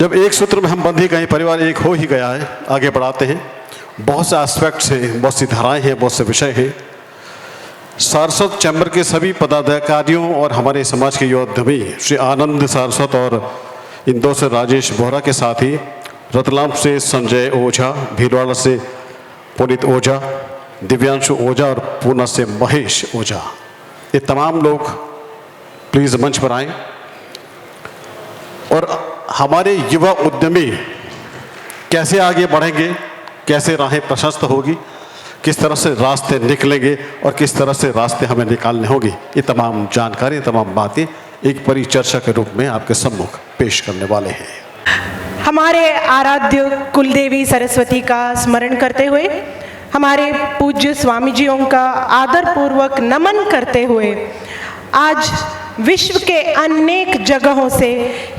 जब एक सूत्र में हम बंध ही गए, परिवार एक हो ही गया है, आगे बढ़ाते हैं। बहुत से एस्पेक्ट्स हैं, बहुत सी धाराएं हैं, बहुत से विषय हैं। सारस्वत चैम्बर के सभी पदाधिकारियों और हमारे समाज के योद्धा श्री आनंद सारस्वत और इंदौर से राजेश बोहरा के साथ ही रतलाम से संजय ओझा, भीलवाड़ा से पुनीत ओझा, दिव्यांशु ओझा और पूना से महेश ओझा, ये तमाम लोग प्लीज़ मंच पर आएं। और हमारे युवा उद्यमी कैसे आगे बढ़ेंगे, कैसे राहें प्रशस्त होगी, किस तरह से रास्ते निकलेंगे और किस तरह से रास्ते हमें निकालने होंगे, ये तमाम जानकारी, तमाम बातें एक परिचर्चा के रूप में आपके सम्मुख पेश करने वाले हैं। हमारे आराध्य कुलदेवी सरस्वती का स्मरण करते हुए, हमारे पूज्य स्वामी जियों का आदरपूर्वक नमन करते हुए, आज विश्व के अनेक जगहों से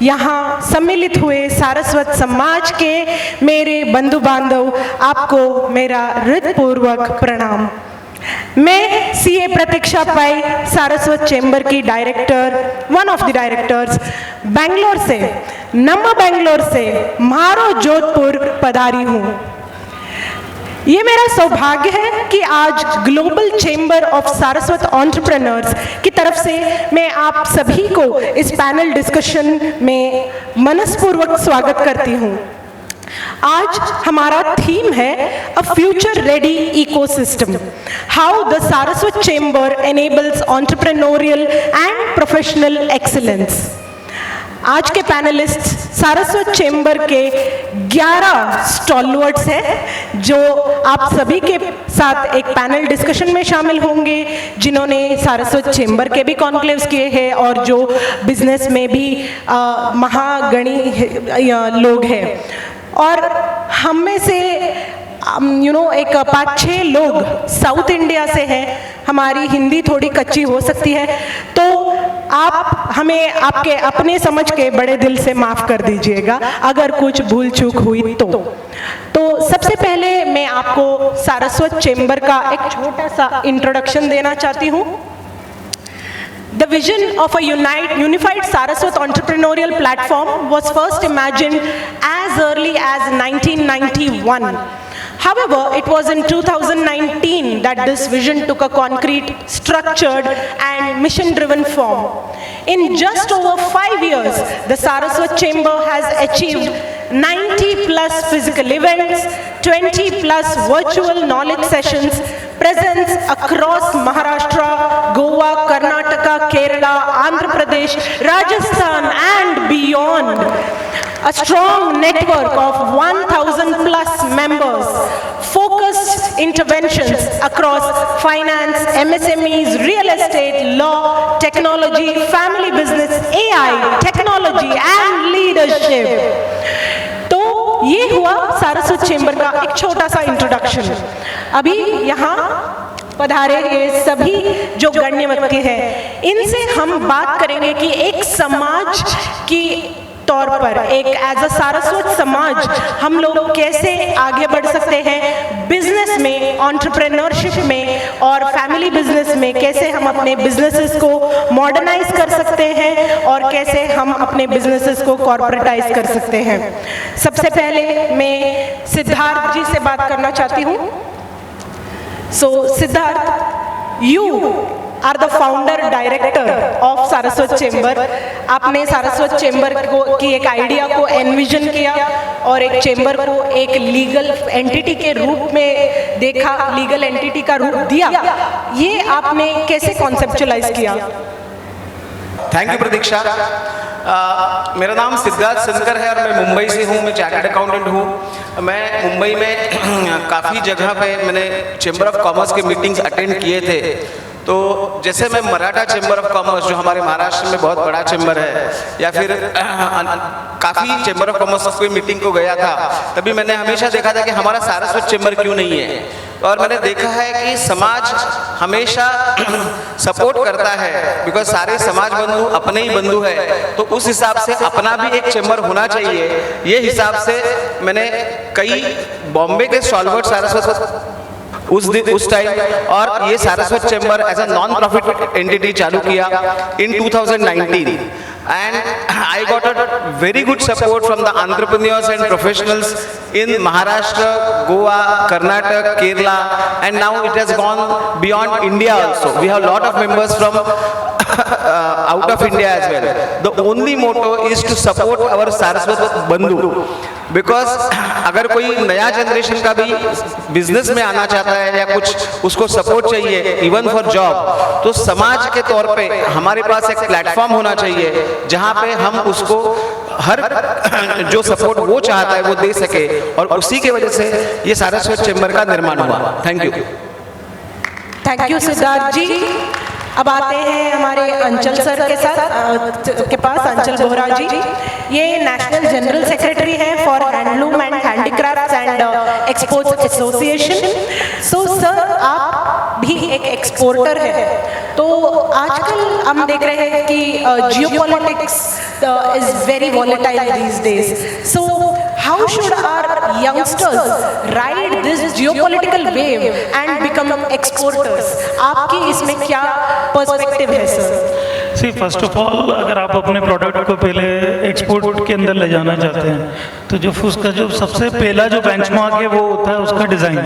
यहाँ सम्मिलित हुए सारस्वत समाज के मेरे बंधु बांधव, आपको मेरा हृदयपूर्वक प्रणाम। मैं सीए प्रतीक्षा पाई, सारस्वत चैम्बर की director, one of the directors, Bangalore से, नम बेंगलोर से म्हारो जोधपुर पधारी हूँ। ये मेरा सौभाग्य है कि आज global chamber of Saraswat entrepreneurs की तरफ से मैं आप सभी को इस पैनल डिस्कशन में मनस्पूर्वक स्वागत करती हूँ। आज हमारा थीम है a future ready ecosystem, how the Saraswat chamber enables entrepreneurial and professional excellence. आज के पैनलिस्ट सारस्वत चैम्बर के 11 स्टॉलवर्ड्स हैं, जो आप सभी के साथ एक पैनल डिस्कशन में शामिल होंगे, जिन्होंने सारस्वत चैम्बर के भी कॉन्क्लेव्स किए हैं और जो बिजनेस में भी महागणी लोग हैं। और हम में से एक 5-6 लोग साउथ इंडिया से हैं, हमारी हिंदी थोड़ी कच्ची हो सकती है, तो आप हमें आपके अपने समझ के बड़े दिल से माफ़ कर दीजिएगा अगर कुछ भूल चूक हुई तो सबसे पहले मैं आपको सारस्वत चैम्बर का एक छोटा सा इंट्रोडक्शन देना चाहती हूँ। The vision of a unified Saraswat entrepreneurial platform was first imagined as early as 1991. However, it was in 2019 that this vision took a concrete, structured and mission-driven form. In just over 5 years, the Saraswat Chamber has achieved 90 plus physical events, 20 plus virtual knowledge sessions, presence across Maharashtra, Goa, Karnataka, Kerala, Andhra Pradesh, Rajasthan and beyond. A strong network of 1,000 plus members, focused interventions across finance, MSMEs, real estate, law, technology, family business, AI, technology and leadership. तो ये हुआ Saraswat chamber का एक छोटा सा introduction. अभी यहाँ पधारे ये सभी जो गण्यमान्य हैं, इनसे हम बात करेंगे कि एक समाज की तौर पर, एक एज अ सारस्वत समाज हम लोग कैसे आगे बढ़ सकते हैं बिजनेस में, एंटरप्रेन्योरशिप में और फैमिली बिजनेस में, कैसे हम अपने बिजनेसेस को मॉडर्नाइज कर सकते हैं और कैसे हम अपने बिजनेसेस को कॉर्पोरेटाइज कर सकते हैं। सबसे पहले मैं सिद्धार्थ जी से बात करना चाहती हूँ। So Siddharth, you are the founder director of Saraswat chamber. आपने सारस्वत चैम्बर को की एक आइडिया को एनविजन किया और एक चैम्बर को एक लीगल एंटिटी के रूप में देखा, लीगल एंटिटी का रूप दिया। ये आपने कैसे कॉन्सेप्चुअलाइज किया? थैंक यू प्रतीक्षा। मेरा नाम सिद्धार्थ शंकर है और मैं मुंबई से हूँ। मैं चार्टर्ड अकाउंटेंट हूँ। मैं मुंबई में काफ़ी जगह पे मैंने चैम्बर ऑफ कॉमर्स के मीटिंग्स अटेंड किए थे। तो जैसे मैं मराठा चैम्बर ऑफ कॉमर्स, जो हमारे महाराष्ट्र में बहुत बड़ा चैम्बर है, या फिर काफ़ी चैम्बर ऑफ कॉमर्स की मीटिंग को गया था, तभी मैंने हमेशा देखा था कि हमारा सारस्वत चैम्बर क्यों नहीं है। और मैंने देखा है कि समाज हमेशा सपोर्ट करता है, बिकॉज सारे समाज बंधु अपने ही बंधु है, तो उस हिसाब से अपना भी एक चैम्बर होना चाहिए। ये हिसाब से मैंने कई बॉम्बे के स्टॉलवर्ड सारस्वत उस टाइम और ये Saraswat chamber as a non profit entity चालू किया इन 2019 and I got a very good support from the entrepreneurs and professionals in Maharashtra, Goa, Karnataka, Kerala, and now it has gone beyond India also. We have a lot of members from out of India as well. The only motto is to support our Saraswat Bandhu, because अगर कोई नया generation का भी business में आना चाहता है या कुछ उसको सपोर्ट चाहिए इवन फॉर जॉब, तो समाज के तौर पे हमारे पास एक प्लेटफॉर्म होना चाहिए जहां पे हम उसको हर जो सपोर्ट वो चाहता है वो दे सके, और उसी के वजह से ये सारस्वत चैम्बर का निर्माण हुआ। Thank you. Thank you Siddharth ji. अब आते हैं हमारे अंचल सर के पास, अंचल बोहरा जी। ये नेशनल जनरल सेक्रेटरी हैं for handloom and handicrafts and exports association. So sir, आप भी एक एक्सपोर्टर हैं, तो आजकल हम देख रहे हैं कि geopolitics is very volatile these days. So how should our youngsters ride this geopolitical wave and become exporters? आपकी इसमें क्या पर्सपेक्टिव है sir? See first of all, अगर आप अपने प्रोडक्ट को पहले एक्सपोर्ट के अंदर ले जाना चाहते हैं तो जो उसका जो सबसे पहला जो बेंचमार्क है वो होता है उसका design,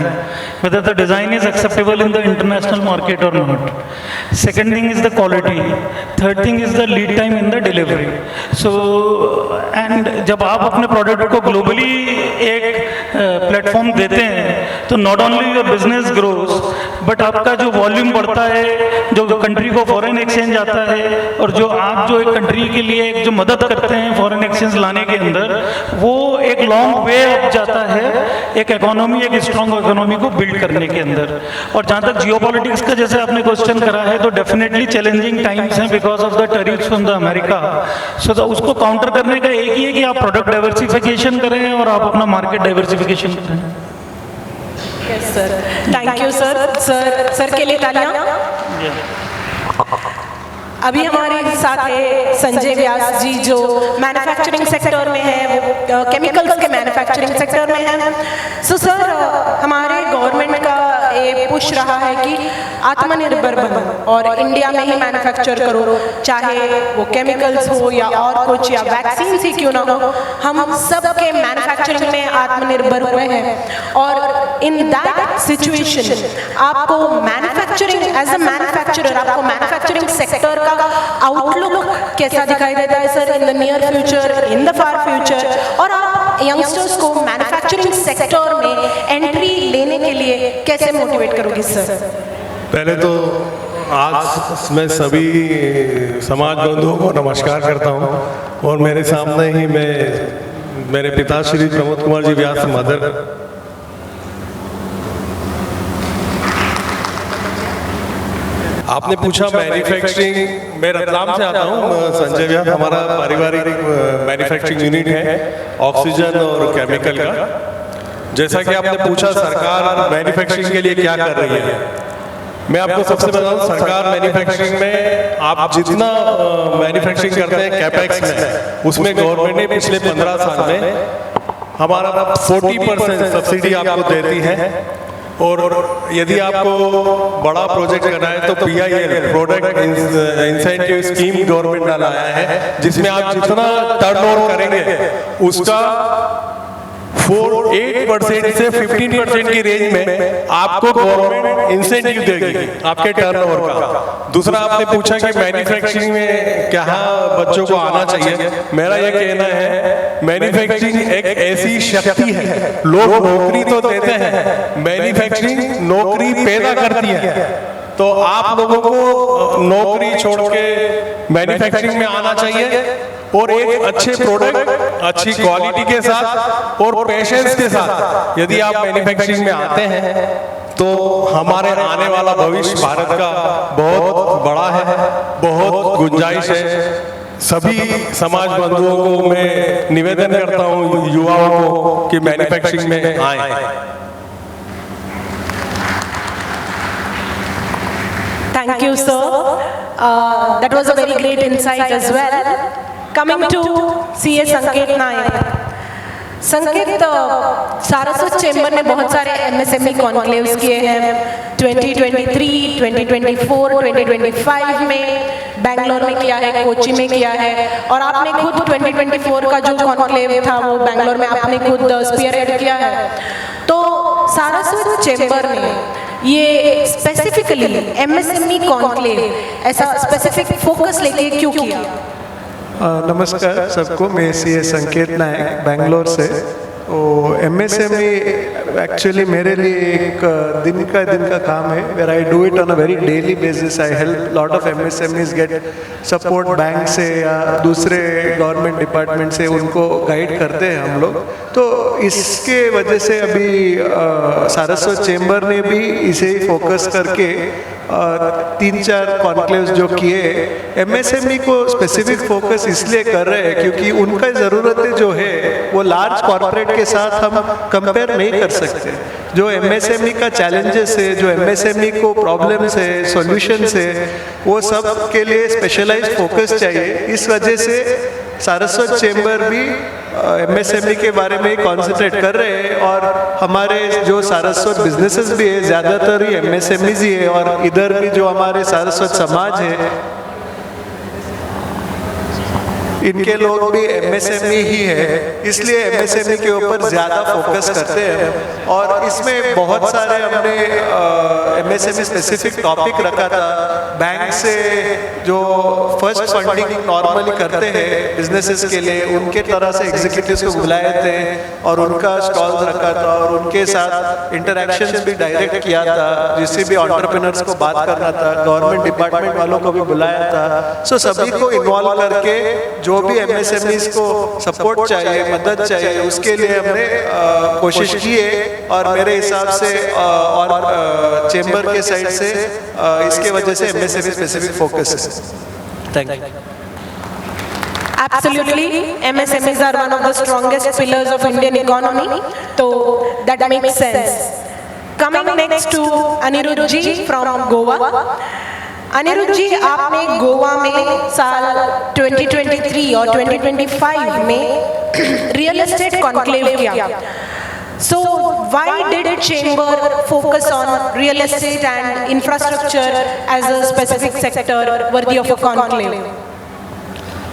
whether the design is acceptable in the international market और not. Second thing is the quality, third thing is the lead time in the delivery. So and जब आप अपने प्रोडक्ट को ग्लोबली एक प्लेटफॉर्म देते हैं तो not only your business grows but आपका जो वॉल्यूम बढ़ता है, जो कंट्री को फॉरेन एक्सचेंज आता है, और जो आप जो एक कंट्री के लिए एक जो मदद करते हैं फॉरेन एक्सचेंज लाने के अंदर, वो एक लॉन्ग वे अप जाता है एक इकोनॉमी, एक स्ट्रॉन्ग इकोनॉमी को बिल्ड करने के अंदर। और जहाँ तक जियोपॉलिटिक्स का जैसे आपने क्वेश्चन करा है, तो डेफिनेटली चैलेंजिंग टाइम्स हैं because of the tariffs from the America. So उसको काउंटर करने का एक ही है कि आप प्रोडक्ट डाइवर्सिफिकेशन करें और आप अपना मार्केट डाइवर्सिफिकेशन करें। Yes sir, thank you sir. Sir के लिए तालियां। अभी हमारे साथ है संजय व्यास जी, जो मैन्युफैक्चरिंग सेक्टर में है, वो केमिकल्स के मैन्युफैक्चरिंग सेक्टर में है। सो सर, हमारे गवर्नमेंट का ये पुश रहा है कि आत्मनिर्भर बनो और इंडिया में ही मैन्युफैक्चर करो, चाहे वो केमिकल्स हो या और कुछ या वैक्सीन ही क्यों ना हो, हम सब के मैन्युफैक्चरिंग में आत्मनिर्भर हुए हैं। और इन दैट सिचुएशन आपको मैन्युफैक्चरिंग एज अ मैन्युफैक्चरर, आपको मैन्युफैक्चरिंग सेक्टर का आउटलुक कैसा दिखाई देता है sir, in the near future, in the far future, और आप यंगस्टर्स को मैन्युफैक्चरिंग सेक्टर में एंट्री लेने के लिए कैसे मोटिवेट करोगे सर? पहले तो आज मैं सभी समाज बंधुओं को नमस्कार करता हूं, और मेरे सामने ही मेरे पिता श्री प्रमोद कुमार जी व्यास मदर आपने पूछा मैन्युफैक्चरिंग, मैं रतलाम से आता हूँ, संजय व्यास हमारा पारिवारिक मैन्युफैक्चरिंग यूनिट है ऑक्सीजन और केमिकल का। जैसा कि आपने पूछा सरकार मैन्युफैक्चरिंग के लिए क्या कर रही है, मैं आपको सबसे बताऊं, सरकार मैन्युफैक्चरिंग में आप जितना मैन्युफैक्चरिंग करते हैं कैपेक्स में, उसमें गवर्नमेंट ने पिछले 15 साल में हमारा 40% सब्सिडी आपको देती है। और यदि आपको बड़ा प्रोजेक्ट करना है तो PIL product incentive scheme government ने लाया है, जिसमें आप जितना टर्नओवर करेंगे उसका 8% से 15% की रेंज में आपको गवर्नमेंट इंसेंटिव देगी आपके टर्नओवर का। दूसरा आपने पूछा कि मैन्युफैक्चरिंग में क्या बच्चों को आना चाहिए, मेरा ये कहना है मैन्युफैक्चरिंग एक ऐसी शक्ति है, लोग नौकरी तो देते हैं, मैन्युफैक्चरिंग नौकरी पैदा करती है। तो आप लोगों को नौकरी छोड़ के मैन्युफैक्चरिंग में आना चाहिए, और एक अच्छे प्रोडक्ट, अच्छी क्वालिटी के साथ और पेशेंस के साथ यदि आप मैन्युफैक्चरिंग में आते हैं तो हमारे आने वाला भविष्य भारत का बहुत बड़ा है, बहुत गुंजाइश है। सभी समाज बंधुओं को मैं निवेदन करता हूँ, युवाओं को, कि मैन्युफैक्चरिंग में आए। Thank you, sir. That was a very great insight as well. Coming to CA संकेत नायक। संकेत, सारस्वत चैम्बर ने बहुत सारे MSME कॉन्क्लेव्स किए हैं 2023, 2024, 2025 में। बैंगलोर में किया है, कोची में किया है, और आपने खुद 2024 का जो कॉन्क्लेव था वो बैंगलोर में आपने खुद स्पीयरहेड किया है। तो सारस्वत चैम्बर ने ये स्पेसिफिकली MSME कॉन्क्लेव ऐसा स्पेसिफिक फोकस लेके क्यों किया? नमस्कार सबको, मैं CA संकेत नायक बैंगलोर से। MSME एक्चुअली मेरे लिए एक दिन का काम है, where I do it on a very daily basis. I help lot of MSMEs get support bank से या दूसरे गवर्नमेंट डिपार्टमेंट से, उनको गाइड करते हैं हम लोग। तो इसके वजह से अभी सारस्वत चैम्बर ने भी इसे ही फोकस करके 3-4 कॉन्क्लेव्स जो किए, MSME को स्पेसिफिक फोकस इसलिए कर रहे हैं क्योंकि उनका ज़रूरतें जो है वो लार्ज कॉर्पोरेट के साथ हम कंपेयर नहीं कर सकते। जो MSME का चैलेंजेस है, जो MSME को प्रॉब्लम्स है, सॉल्यूशंस है, वो सब के लिए स्पेशलाइज्ड फोकस चाहिए। इस वजह से सारस्वत चैम्बर भी MSME के बारे में कॉन्सेंट्रेट कर रहे हैं, और हमारे जो सारस्वत बिजनेसेस भी है ज़्यादातर ही MSMEs ही है, और इधर भी जो हमारे सारस्वत समाज है इनके लोग भी MSME ही है, इसलिए MSME के ऊपर ज़्यादा फोकस करते हैं। और इसमें बहुत सारे हमने MSME स्पेसिफिक टॉपिक रखा था। बैंक से जो फर्स्ट फंडिंग नॉर्मली करते हैं बिजनेसेस के लिए, उनके तरह से एग्जीक्यूटिव्स को बुलाए थे और उनका स्टॉल रखा था, और उनके साथ इंटरेक्शंस भी डायरेक्ट किया था, जिससे भी एंटरप्रेन्योर्स को बात करना था। गवर्नमेंट डिपार्टमेंट वालों को भी बुलाया था। सो सभी को इन्वॉल्व करके जो भी MSMEs को सपोर्ट चाहिए, मदद चाहिए, उसके लिए हमने कोशिश की है। और मेरे हिसाब से और चैम्बर के साइड से इसके वजह से MSME स्पेसिफिक फोकस है। Thank you. Absolutely, MSMEs are one of the strongest pillars of Indian economy, so that makes sense. Coming next to Anirudh ji from Goa. Anirudh ji, आपने गोवा में साल 2023 और 2025 में रियल एस्टेट कॉन्क्लेव किया। So why did chamber focus on real estate and infrastructure as a specific sector worthy of a conclave?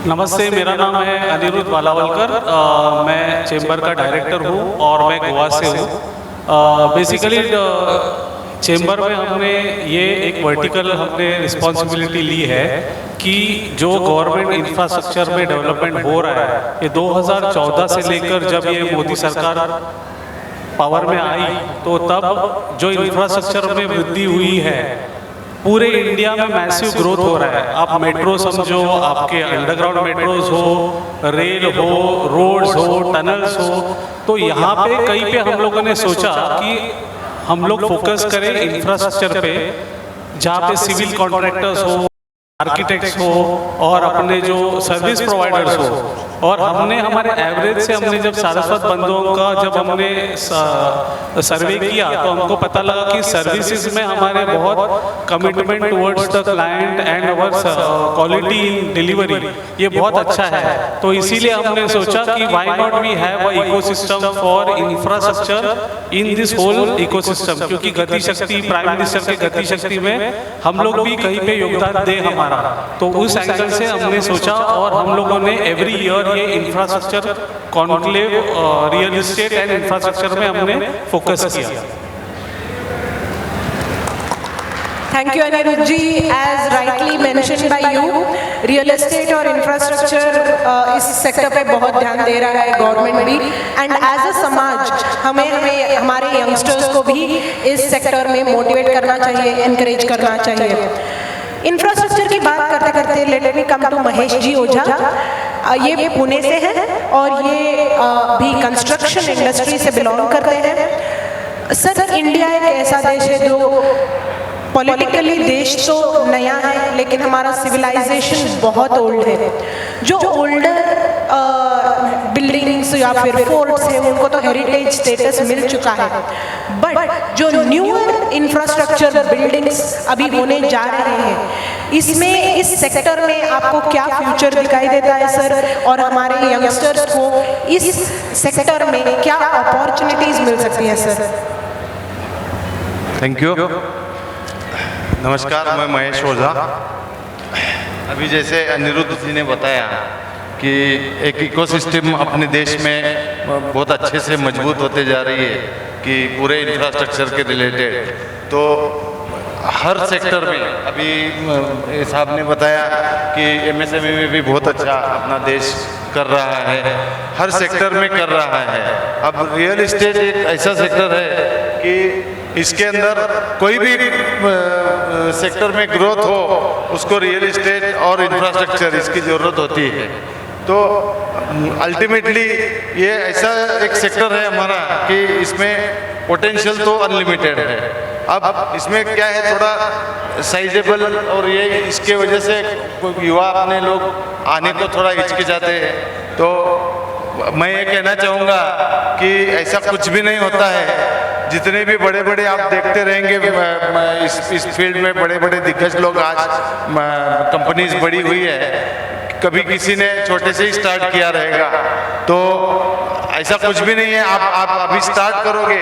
नमस्ते, मेरा नाम है अनिरुद्ध वालावलकर। मैं चैम्बर का डायरेक्टर हूँ और मैं गोवा से हूँ। बेसिकली चैम्बर में हमने ये एक वर्टिकल हमने रिस्पॉन्सिबिलिटी ली है कि जो गवर्नमेंट इंफ्रास्ट्रक्चर में डेवलपमेंट हो रहा है, ये 2014 से लेकर जब ये मोदी सरकार पावर में आई तो तब जो इंफ्रास्ट्रक्चर में वृद्धि हुई है, पूरे इंडिया में मैसिव ग्रोथ हो रहा है। आप मेट्रो समझो, आपके अंडरग्राउंड मेट्रोज हो, रेल हो, रोड्स हो, टनल्स हो, तो यहाँ पे कहीं पे हम लोगों ने सोचा कि हम लोग फोकस करें इंफ्रास्ट्रक्चर पे, जहाँ पे सिविल कॉन्ट्रैक्टर्स हो, आर्किटेक्ट्स हो और अपने जो सर्विस प्रोवाइडर्स हो। और हमने हमारे एवरेज से हमने जब सारस्वत बंधुओं का जब हमने सर्वे किया तो हमको पता लगा कि सर्विसेज में हमारे बहुत commitment towards the client and our quality in delivery ये बहुत अच्छा है। तो इसीलिए हमने सोचा कि why not we have a ecosystem for infrastructure in this whole ecosystem, क्योंकि गति शक्ति, प्राइम मिनिस्टर के गति शक्ति में हम लोग भी कहीं पे योगदान दे हमारा। तो उस एंगल से हमने सोचा और हम लोगों ने एवरी ईयर ये infrastructure conclave real estate and infrastructure में हमने फोकस किया। Thank you, Anirudh ji. As rightly mentioned by you, real estate और infrastructure इस सेक्टर पे बहुत ध्यान दे रहा है गवर्नमेंट भी, एंड एज अ समाज हमें हमारे यंगस्टर्स को भी इस सेक्टर में मोटिवेट करना चाहिए, एनकरेज करना चाहिए। इंफ्रास्ट्रक्चर की बात करते करते let me come to Mahesh ji Ojha. ये पुणे से हैं और ये भी कंस्ट्रक्शन इंडस्ट्री से बिलोंग करते हैं। सर, इंडिया एक ऐसा देश है जो पॉलिटिकली देश तो नया है लेकिन हमारा सिविलाइजेशन बहुत ओल्ड है। जो ओल्डर बिल्डिंग्स या फिर फोर्ट्स हैं उनको तो हेरिटेज स्टेटस मिल चुका है, बट जो न्यूअर इंफ्रास्ट्रक्चर बिल्डिंग्स अभी होने जा रहे हैं, इसमें इस सेक्टर में आपको क्या फ्यूचर दिखाई देता है सर, और हमारे यंगस्टर्स को इस सेक्टर में क्या अपॉर्चुनिटीज मिल सकती हैं सर? Thank you. नमस्कार, मैं महेश ओझा। अभी जैसे अनिरुद्ध जी ने बताया कि एक इकोसिस्टम अपने देश में बहुत अच्छे से मजबूत होते जा रही है कि पूरे इंफ्रास्ट्रक्चर के रिलेटेड, तो हर सेक्टर में अभी साहब ने बताया कि एमएसएमई में भी बहुत अच्छा अपना देश कर रहा है, हर सेक्टर में कर रहा है। अब रियल एस्टेट एक ऐसा सेक्टर है कि इसके अंदर कोई भी सेक्टर में ग्रोथ हो उसको रियल एस्टेट और इंफ्रास्ट्रक्चर इसकी ज़रूरत होती है। तो अल्टीमेटली ये ऐसा एक सेक्टर है हमारा कि इसमें पोटेंशियल तो अनलिमिटेड है। अब इसमें क्या है, थोड़ा साइजेबल, और ये इसके वजह से युवा अपने लोग आने को थोड़ा हिचकिचाते हैं। तो मैं ये कहना चाहूँगा कि ऐसा कुछ भी नहीं होता है। जितने भी बड़े बड़े आप देखते रहेंगे इस फील्ड में बड़े बड़े दिग्गज लोग, आज कंपनीज बड़ी हुई है, कभी किसी ने छोटे से ही स्टार्ट किया रहेगा। तो ऐसा कुछ भी नहीं है, आप अभी स्टार्ट करोगे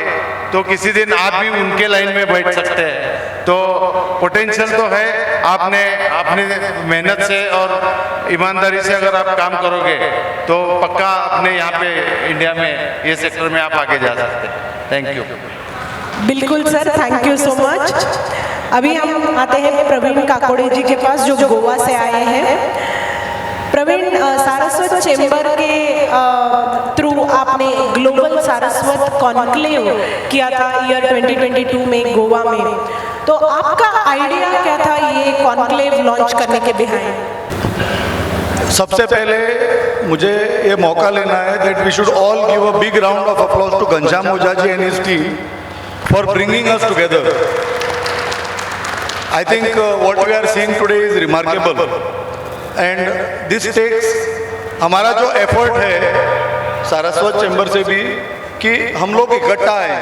तो किसी दिन आप भी उनके लाइन में बैठ सकते हैं। तो पोटेंशियल तो है, आपने अपनी मेहनत से और ईमानदारी से अगर आप काम करोगे तो पक्का अपने यहाँ पे इंडिया में ये सेक्टर में आप आगे जा सकते हैं। Thank you. बिल्कुल sir, thank you so much. अभी हम आते हैं प्रवीण काकोड़े जी के पास जो गोवा से आए हैं। प्रवीण, सारस्वत चेंबर के थ्रू आपने ग्लोबल सारस्वत कॉन्क्लेव किया था ईयर 2022 में गोवा में, तो आपका आइडिया क्या था ये कॉन्क्लेव लॉन्च करने के बिहाइंड? सबसे पहले मुझे ये मौका लेना है that we should all give a big round of applause to Ghanshyam Ojha ji and his team for bringing us together. I think what we are seeing today is remarkable and this takes, हमारा जो effort है Saraswat chamber से भी कि हम लोग इकट्ठा आए।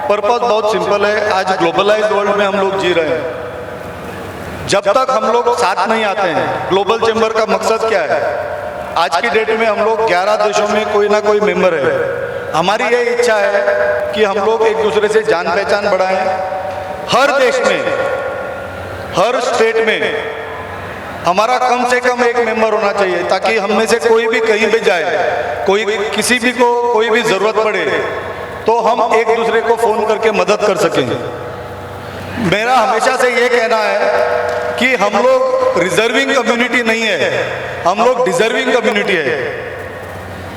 पर्पस बहुत सिंपल है, आज ग्लोबलाइज्ड वर्ल्ड में हम लोग जी रहे हैं। जब तक हम लोग साथ नहीं आते हैं, ग्लोबल चैम्बर का मकसद क्या है? आज की डेट में हम लोग 11 देशों में कोई ना कोई मेंबर है। हमारी ये इच्छा है कि हम लोग एक दूसरे से जान पहचान बढ़ाएं। हर देश में, हर स्टेट में हमारा कम से कम एक मेंबर होना चाहिए, ताकि हम में से कोई भी कहीं भी जाए, कोई किसी भी को कोई भी ज़रूरत पड़े तो हम एक दूसरे को फ़ोन करके मदद कर सकें। मेरा हमेशा से ये कहना है कि हम लोग रिजर्विंग कम्युनिटी नहीं है, हम लोग डिजर्विंग कम्युनिटी है।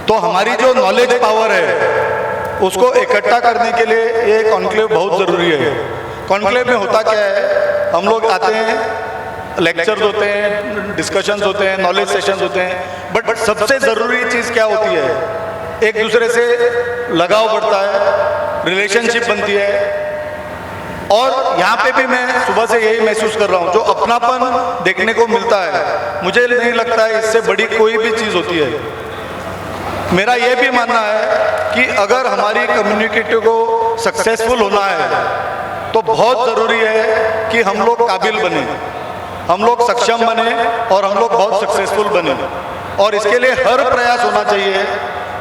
तो हमारी जो नॉलेज पावर है उसको इकट्ठा करने के लिए ये कॉन्क्लेव बहुत ज़रूरी है। कॉन्क्लेव में होता क्या है, हम लोग आते हैं, लेक्चर्स होते हैं, डिस्कशंस होते हैं, नॉलेज सेशंस होते हैं, बट सबसे ज़रूरी चीज़ क्या होती है? एक दूसरे से लगाव बढ़ता है, रिलेशनशिप बनती है। और यहाँ पे भी मैं सुबह से यही महसूस कर रहा हूँ, जो अपनापन देखने को मिलता है, मुझे नहीं लगता है इससे बड़ी कोई भी चीज़ होती है। मेरा ये भी मानना है कि अगर हमारी कम्युनिटी को सक्सेसफुल होना है तो बहुत ज़रूरी है कि हम लोग काबिल बने, हम लोग सक्षम बने और हम लोग बहुत सक्सेसफुल बने। और इसके लिए हर प्रयास होना चाहिए।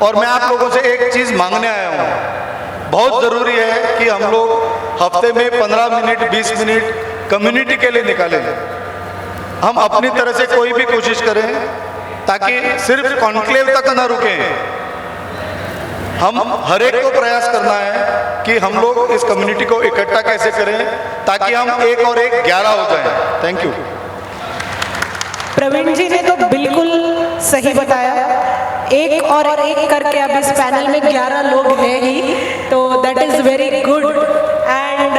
और मैं आप लोगों से एक चीज़ मांगने आया हूँ, बहुत ज़रूरी है कि हम लोग हफ्ते में 15 मिनट 20 मिनट कम्युनिटी के लिए निकालें। हम अपनी तरह से कोई भी कोशिश करें ताकि सिर्फ कॉन्क्लेव तक न रुकें। हम हर एक को प्रयास करना है कि हम लोग इस कम्युनिटी को इकट्ठा कैसे करें ताकि हम 1 और 1 11 हो जाएं। Thank you. प्रवीण जी ने तो बिल्कुल सही बताया, 1 और 1 करके अब इस पैनल में 11 लोग हैं ही, तो that is very good. And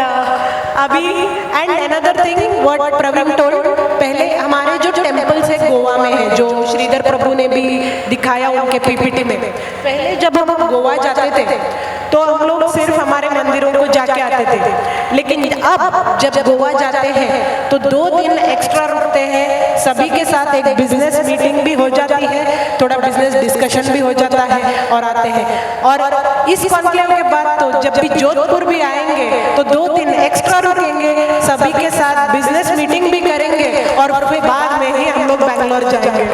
अभी and another thing what Praveen told, पहले हमारे जो टेम्पल्स है गोवा में है, जो श्रीधर प्रभु ने भी दिखाया उनके पीपीटी में, पहले जब हम गोवा जाते थे तो हम लोग सिर्फ हमारे मंदिरों को जाके आते थे, लेकिन अब जब गोवा जाते हैं तो 2 दिन एक्स्ट्रा रुकते हैं, सभी के साथ एक बिजनेस मीटिंग भी हो जाती है, थोड़ा बिजनेस डिस्कशन भी हो जाता है और आते हैं। और इस कॉन्क्लेव के बाद तो जब भी जोधपुर भी आएंगे तो 2 दिन एक्स्ट्रा रुकेंगे, सभी के साथ बिजनेस मीटिंग भी करेंगे और फिर बाद में ही हम लोग बैंगलोर जाएंगे।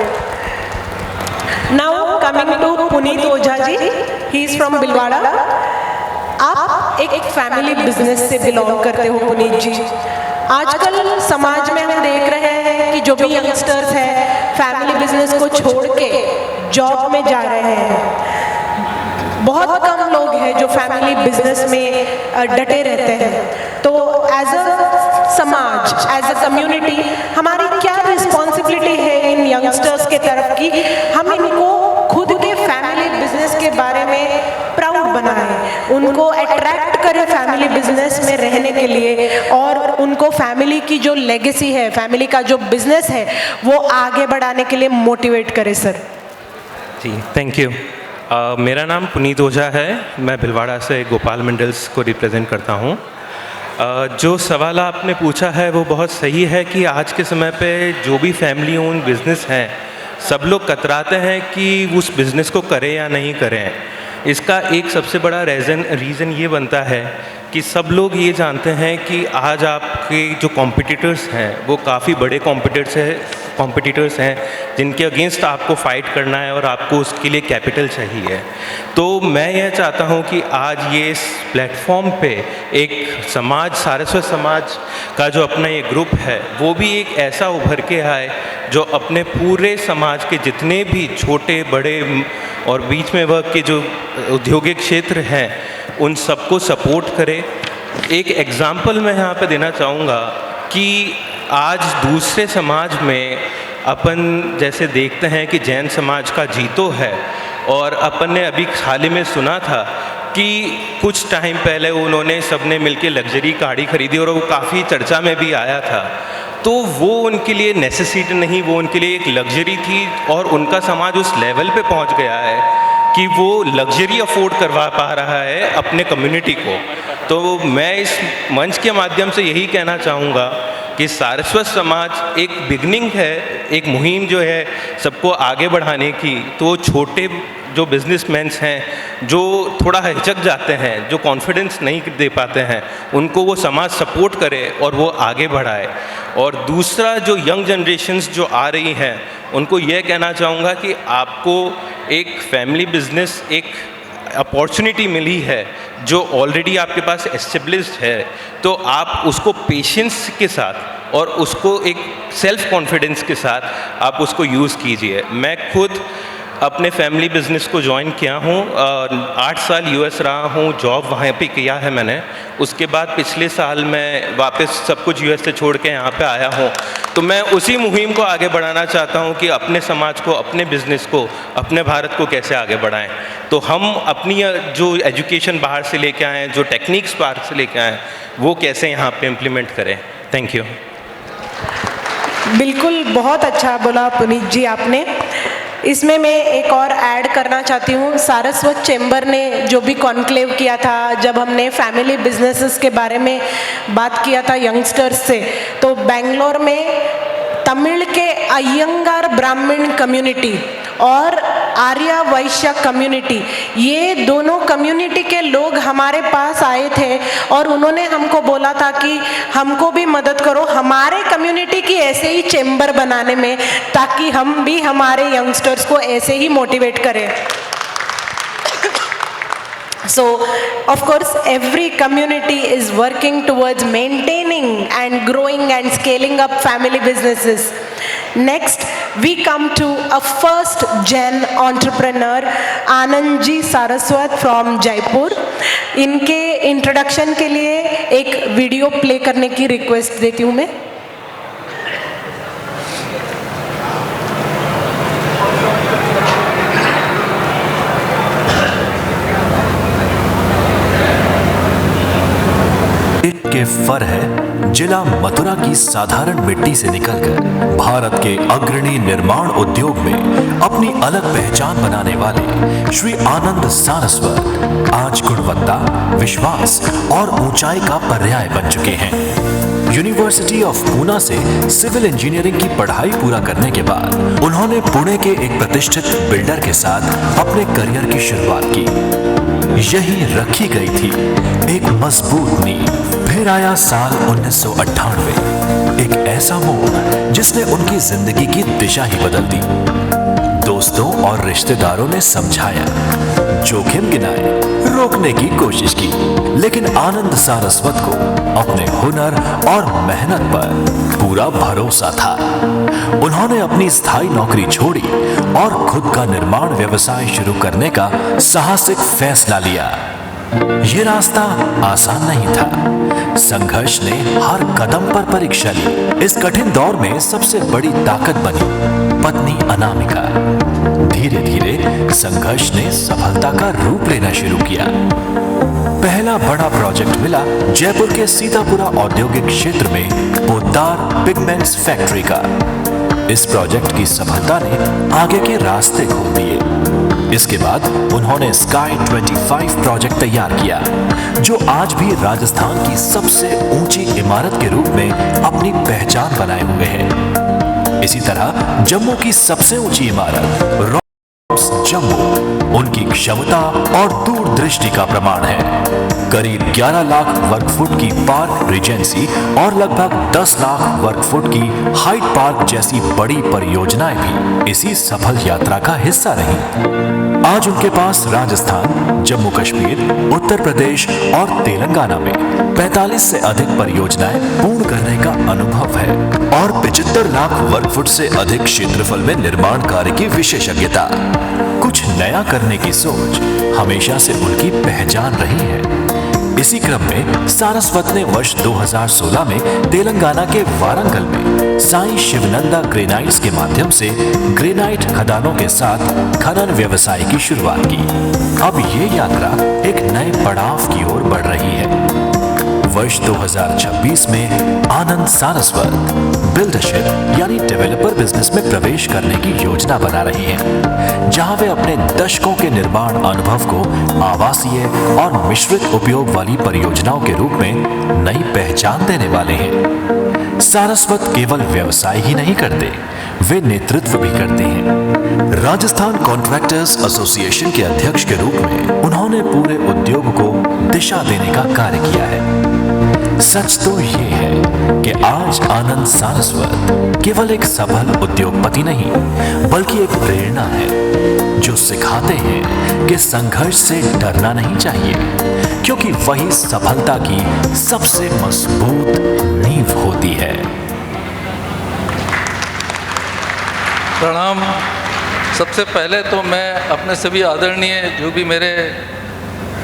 Now coming to Puneet Ojha ji, he is from बिलवाड़ा। आप एक फैमिली बिजनेस से बिलोंग करते हो पुनीत जी, आजकल समाज में हम देख रहे हैं कि जो भी यंगस्टर्स हैं फैमिली बिजनेस को छोड़ के जॉब में जा रहे हैं। बहुत कम लोग हैं जो फैमिली बिजनेस में डटे रहते हैं। तो एज अ समाज, एज अ कम्युनिटी, हमारी क्या रिस्पॉन्सिबिलिटी है इन यंगस्टर्स के तरफ की हम इनको खुद के फैमिली बिजनेस के बारे में प्राउड बनाएं, उनको अट्रैक्ट करें फैमिली बिजनेस में रहने के लिए, और उनको फैमिली की जो लेगेसी है, फैमिली का जो बिजनेस है, वो आगे बढ़ाने के लिए मोटिवेट करें सर। Ji, thank you. मेरा नाम पुनीत ओझा है, मैं भिलवाड़ा से गोपाल मंडल्स को रिप्रेजेंट करता हूँ। जो सवाल आपने पूछा है वो बहुत सही है कि आज के समय पे जो भी फैमिली ओन बिज़नेस हैं, सब लोग कतराते हैं कि उस बिज़नेस को करें या नहीं करें। इसका एक सबसे बड़ा रीज़न ये बनता है कि सब लोग ये जानते हैं कि आज आपके जो कॉम्पिटिटर्स हैं वो काफ़ी बड़े कॉम्पिटिटर्स हैं जिनके अगेंस्ट आपको फ़ाइट करना है और आपको उसके लिए कैपिटल चाहिए। तो मैं यह चाहता हूं कि आज ये इस प्लेटफॉर्म पे एक समाज, सारस्वत समाज का जो अपना ये ग्रुप है वो भी एक ऐसा उभर के आए जो अपने पूरे समाज के जितने भी छोटे बड़े और बीच में वर्ग के जो औद्योगिक क्षेत्र हैं उन सबको सपोर्ट करे। एक एग्ज़ाम्पल मैं यहाँ पे देना चाहूँगा कि आज दूसरे समाज में अपन जैसे देखते हैं कि जैन समाज का जीतो है, और अपन ने अभी हाल ही में सुना था कि कुछ टाइम पहले उन्होंने सबने मिलके लग्जरी गाड़ी खरीदी और वो काफ़ी चर्चा में भी आया था। तो वो उनके लिए नेसेसिटी नहीं, वो उनके लिए एक लग्जरी थी, और उनका समाज उस लेवल पे पहुंच गया है कि वो लग्जरी अफोर्ड करवा पा रहा है अपने कम्युनिटी को। तो मैं इस मंच के माध्यम से यही कहना चाहूँगा कि सारस्वत समाज एक बिगनिंग है, एक मुहिम जो है सबको आगे बढ़ाने की। तो छोटे जो बिजनेसमैन्स हैं जो थोड़ा हिचक जाते हैं, जो कॉन्फिडेंस नहीं दे पाते हैं, उनको वो समाज सपोर्ट करे और वो आगे बढ़ाए। और दूसरा जो यंग जनरेशन्स जो आ रही हैं उनको ये कहना चाहूँगा कि आपको एक फैमिली बिजनेस, एक अपॉर्चुनिटी मिली है जो ऑलरेडी आपके पास एस्टेब्लिश्ड है, तो आप उसको पेशेंस के साथ और उसको एक सेल्फ कॉन्फिडेंस के साथ आप उसको यूज़ कीजिए। मैं खुद अपने फैमिली बिजनेस को ज्वाइन किया हूँ, 8 साल यूएस रहा हूँ, जॉब वहाँ पे किया है मैंने। उसके बाद पिछले साल मैं वापस सब कुछ यूएस से छोड़ के यहाँ पे आया हूँ। तो मैं उसी मुहिम को आगे बढ़ाना चाहता हूँ कि अपने समाज को, अपने बिजनेस को, अपने भारत को कैसे आगे बढ़ाएं। तो हम अपनी जो एजुकेशन बाहर से लेके आए हैं, जो टेक्निक्स बाहर से लेके आए हैं, वो कैसे यहाँ पे इम्प्लीमेंट करें। Thank you. बिल्कुल, बहुत अच्छा बोला पुनीत जी आपने। इसमें मैं एक और ऐड करना चाहती हूँ। सारस्वत चैम्बर ने जो भी कॉन्क्लेव किया था, जब हमने फैमिली बिजनेसेस के बारे में बात किया था यंगस्टर्स से, तो बेंगलोर में तमिल के अयंगार ब्राह्मण कम्युनिटी और आर्य वैश्य कम्युनिटी, ये दोनों कम्युनिटी के लोग हमारे पास आए थे और उन्होंने हमको बोला था कि हमको भी मदद करो हमारे कम्युनिटी की ऐसे ही चैम्बर बनाने में, ताकि हम भी हमारे यंगस्टर्स को ऐसे ही मोटिवेट करें। So, of course, every community is working towards maintaining and growing and scaling up family businesses. Next, we come to a first gen entrepreneur, Anand Ji Saraswat from Jaipur. इनके introduction के लिए एक video play करने की request देती हूँ मैं। के फर है जिला मथुरा की साधारण मिट्टी से निकलकर भारत के अग्रणी निर्माण उद्योग में अपनी अलग पहचान बनाने वाले श्री आनंद सारस्वत आज गुणवत्ता, विश्वास और ऊंचाई का पर्याय बन चुके हैं। यूनिवर्सिटी ऑफ पूना से सिविल इंजीनियरिंग की पढ़ाई पूरा करने के बाद उन्होंने पुणे के एक प्रतिष्ठित बिल्डर के साथ अपने करियर की शुरुआत की। यही रखी गई थी एक मजबूत नींव। फिर आया साल 1998, एक ऐसा मोड़ जिसने उनकी जिंदगी की दिशा ही बदल दी। 2 दोस्तों और रिश्तेदारों ने समझाया, जोखिम गिनाए, रोकने की कोशिश की, लेकिन आनंद सारस्वत को अपने हुनर और मेहनत पर पूरा भरोसा था। उन्होंने अपनी स्थायी नौकरी छोड़ी और खुद का निर्माण व्यवसाय शुरू करने का साहसिक फैसला लिया। ये रास्ता आसान नहीं था। संघर्ष ने हर कदम पर परीक्षा ली। इस कठिन दौर में सबसे बड़ी ताकत बनी पत्नी अनामिका। धीरे धीरे संघर्ष ने सफलता का रूप लेना शुरू किया। पहला बड़ा प्रोजेक्ट मिला जयपुर के सीतापुरा औद्योगिक क्षेत्र में पोद्दार पिगमेंट्स फैक्ट्री का। इस प्रोजेक्ट की सफलता ने आगे के रास्ते खोल दिए। इसके बाद उन्होंने स्काई 25 प्रोजेक्ट तैयार किया, जो आज भी राजस्थान की सबसे ऊंची इमारत के रूप में अपनी पहचान बनाए हुए है। इसी तरह जम्मू की सबसे ऊंची इमारत जम्मू उनकी क्षमता और दूरदृष्टि का प्रमाण है। करीब 11 लाख वर्ग फुट की पार्क रिजेंसी और लगभग 10 लाख वर्ग फुट की हाइट पार्क जैसी बड़ी परियोजनाएं भी इसी सफल यात्रा का हिस्सा रही। आज उनके पास राजस्थान, जम्मू कश्मीर, उत्तर प्रदेश और तेलंगाना में 45 से अधिक परियोजनाएं पूर्ण करने का अनुभव है और 75 लाख वर्ग फुट से अधिक क्षेत्रफल में निर्माण कार्य की विशेषज्ञता। कुछ नया करने की सोच हमेशा से उनकी पहचान रही है। इसी क्रम में सारस्वत ने वर्ष 2016 में तेलंगाना के वारंगल में साईं शिवनंदा ग्रेनाइट्स के माध्यम से ग्रेनाइट खदानों के साथ खनन व्यवसाय की शुरुआत की। अब ये यात्रा एक नए पड़ाव की ओर बढ़ रही है। वर्ष 2026 में आनंद सारस्वत बिल्डरशिप यानी डेवलपर बिजनेस में प्रवेश करने की योजना बना रही हैं, जहां वे अपने दशकों के निर्माण अनुभव को आवासीय और मिश्रित उपयोग वाली परियोजनाओं के रूप में नई पहचान देने वाले हैं। सारस्वत केवल व्यवसाय ही नहीं करते, वे नेतृत्व भी करते हैं। राजस्थान कॉन्ट्रैक्टर्स एसोसिएशन के अध्यक्ष के रूप में उन्होंने पूरे उद्योग को दिशा देने का कार्य किया है। सच तो ये है कि आज आनंद सारस्वत केवल एक सफल उद्योगपति नहीं, बल्कि एक प्रेरणा है जो सिखाते हैं कि संघर्ष से डरना नहीं चाहिए, क्योंकि वही सफलता की सबसे मजबूत नींव होती है। प्रणाम। सबसे पहले तो मैं अपने सभी आदरणीय जो भी मेरे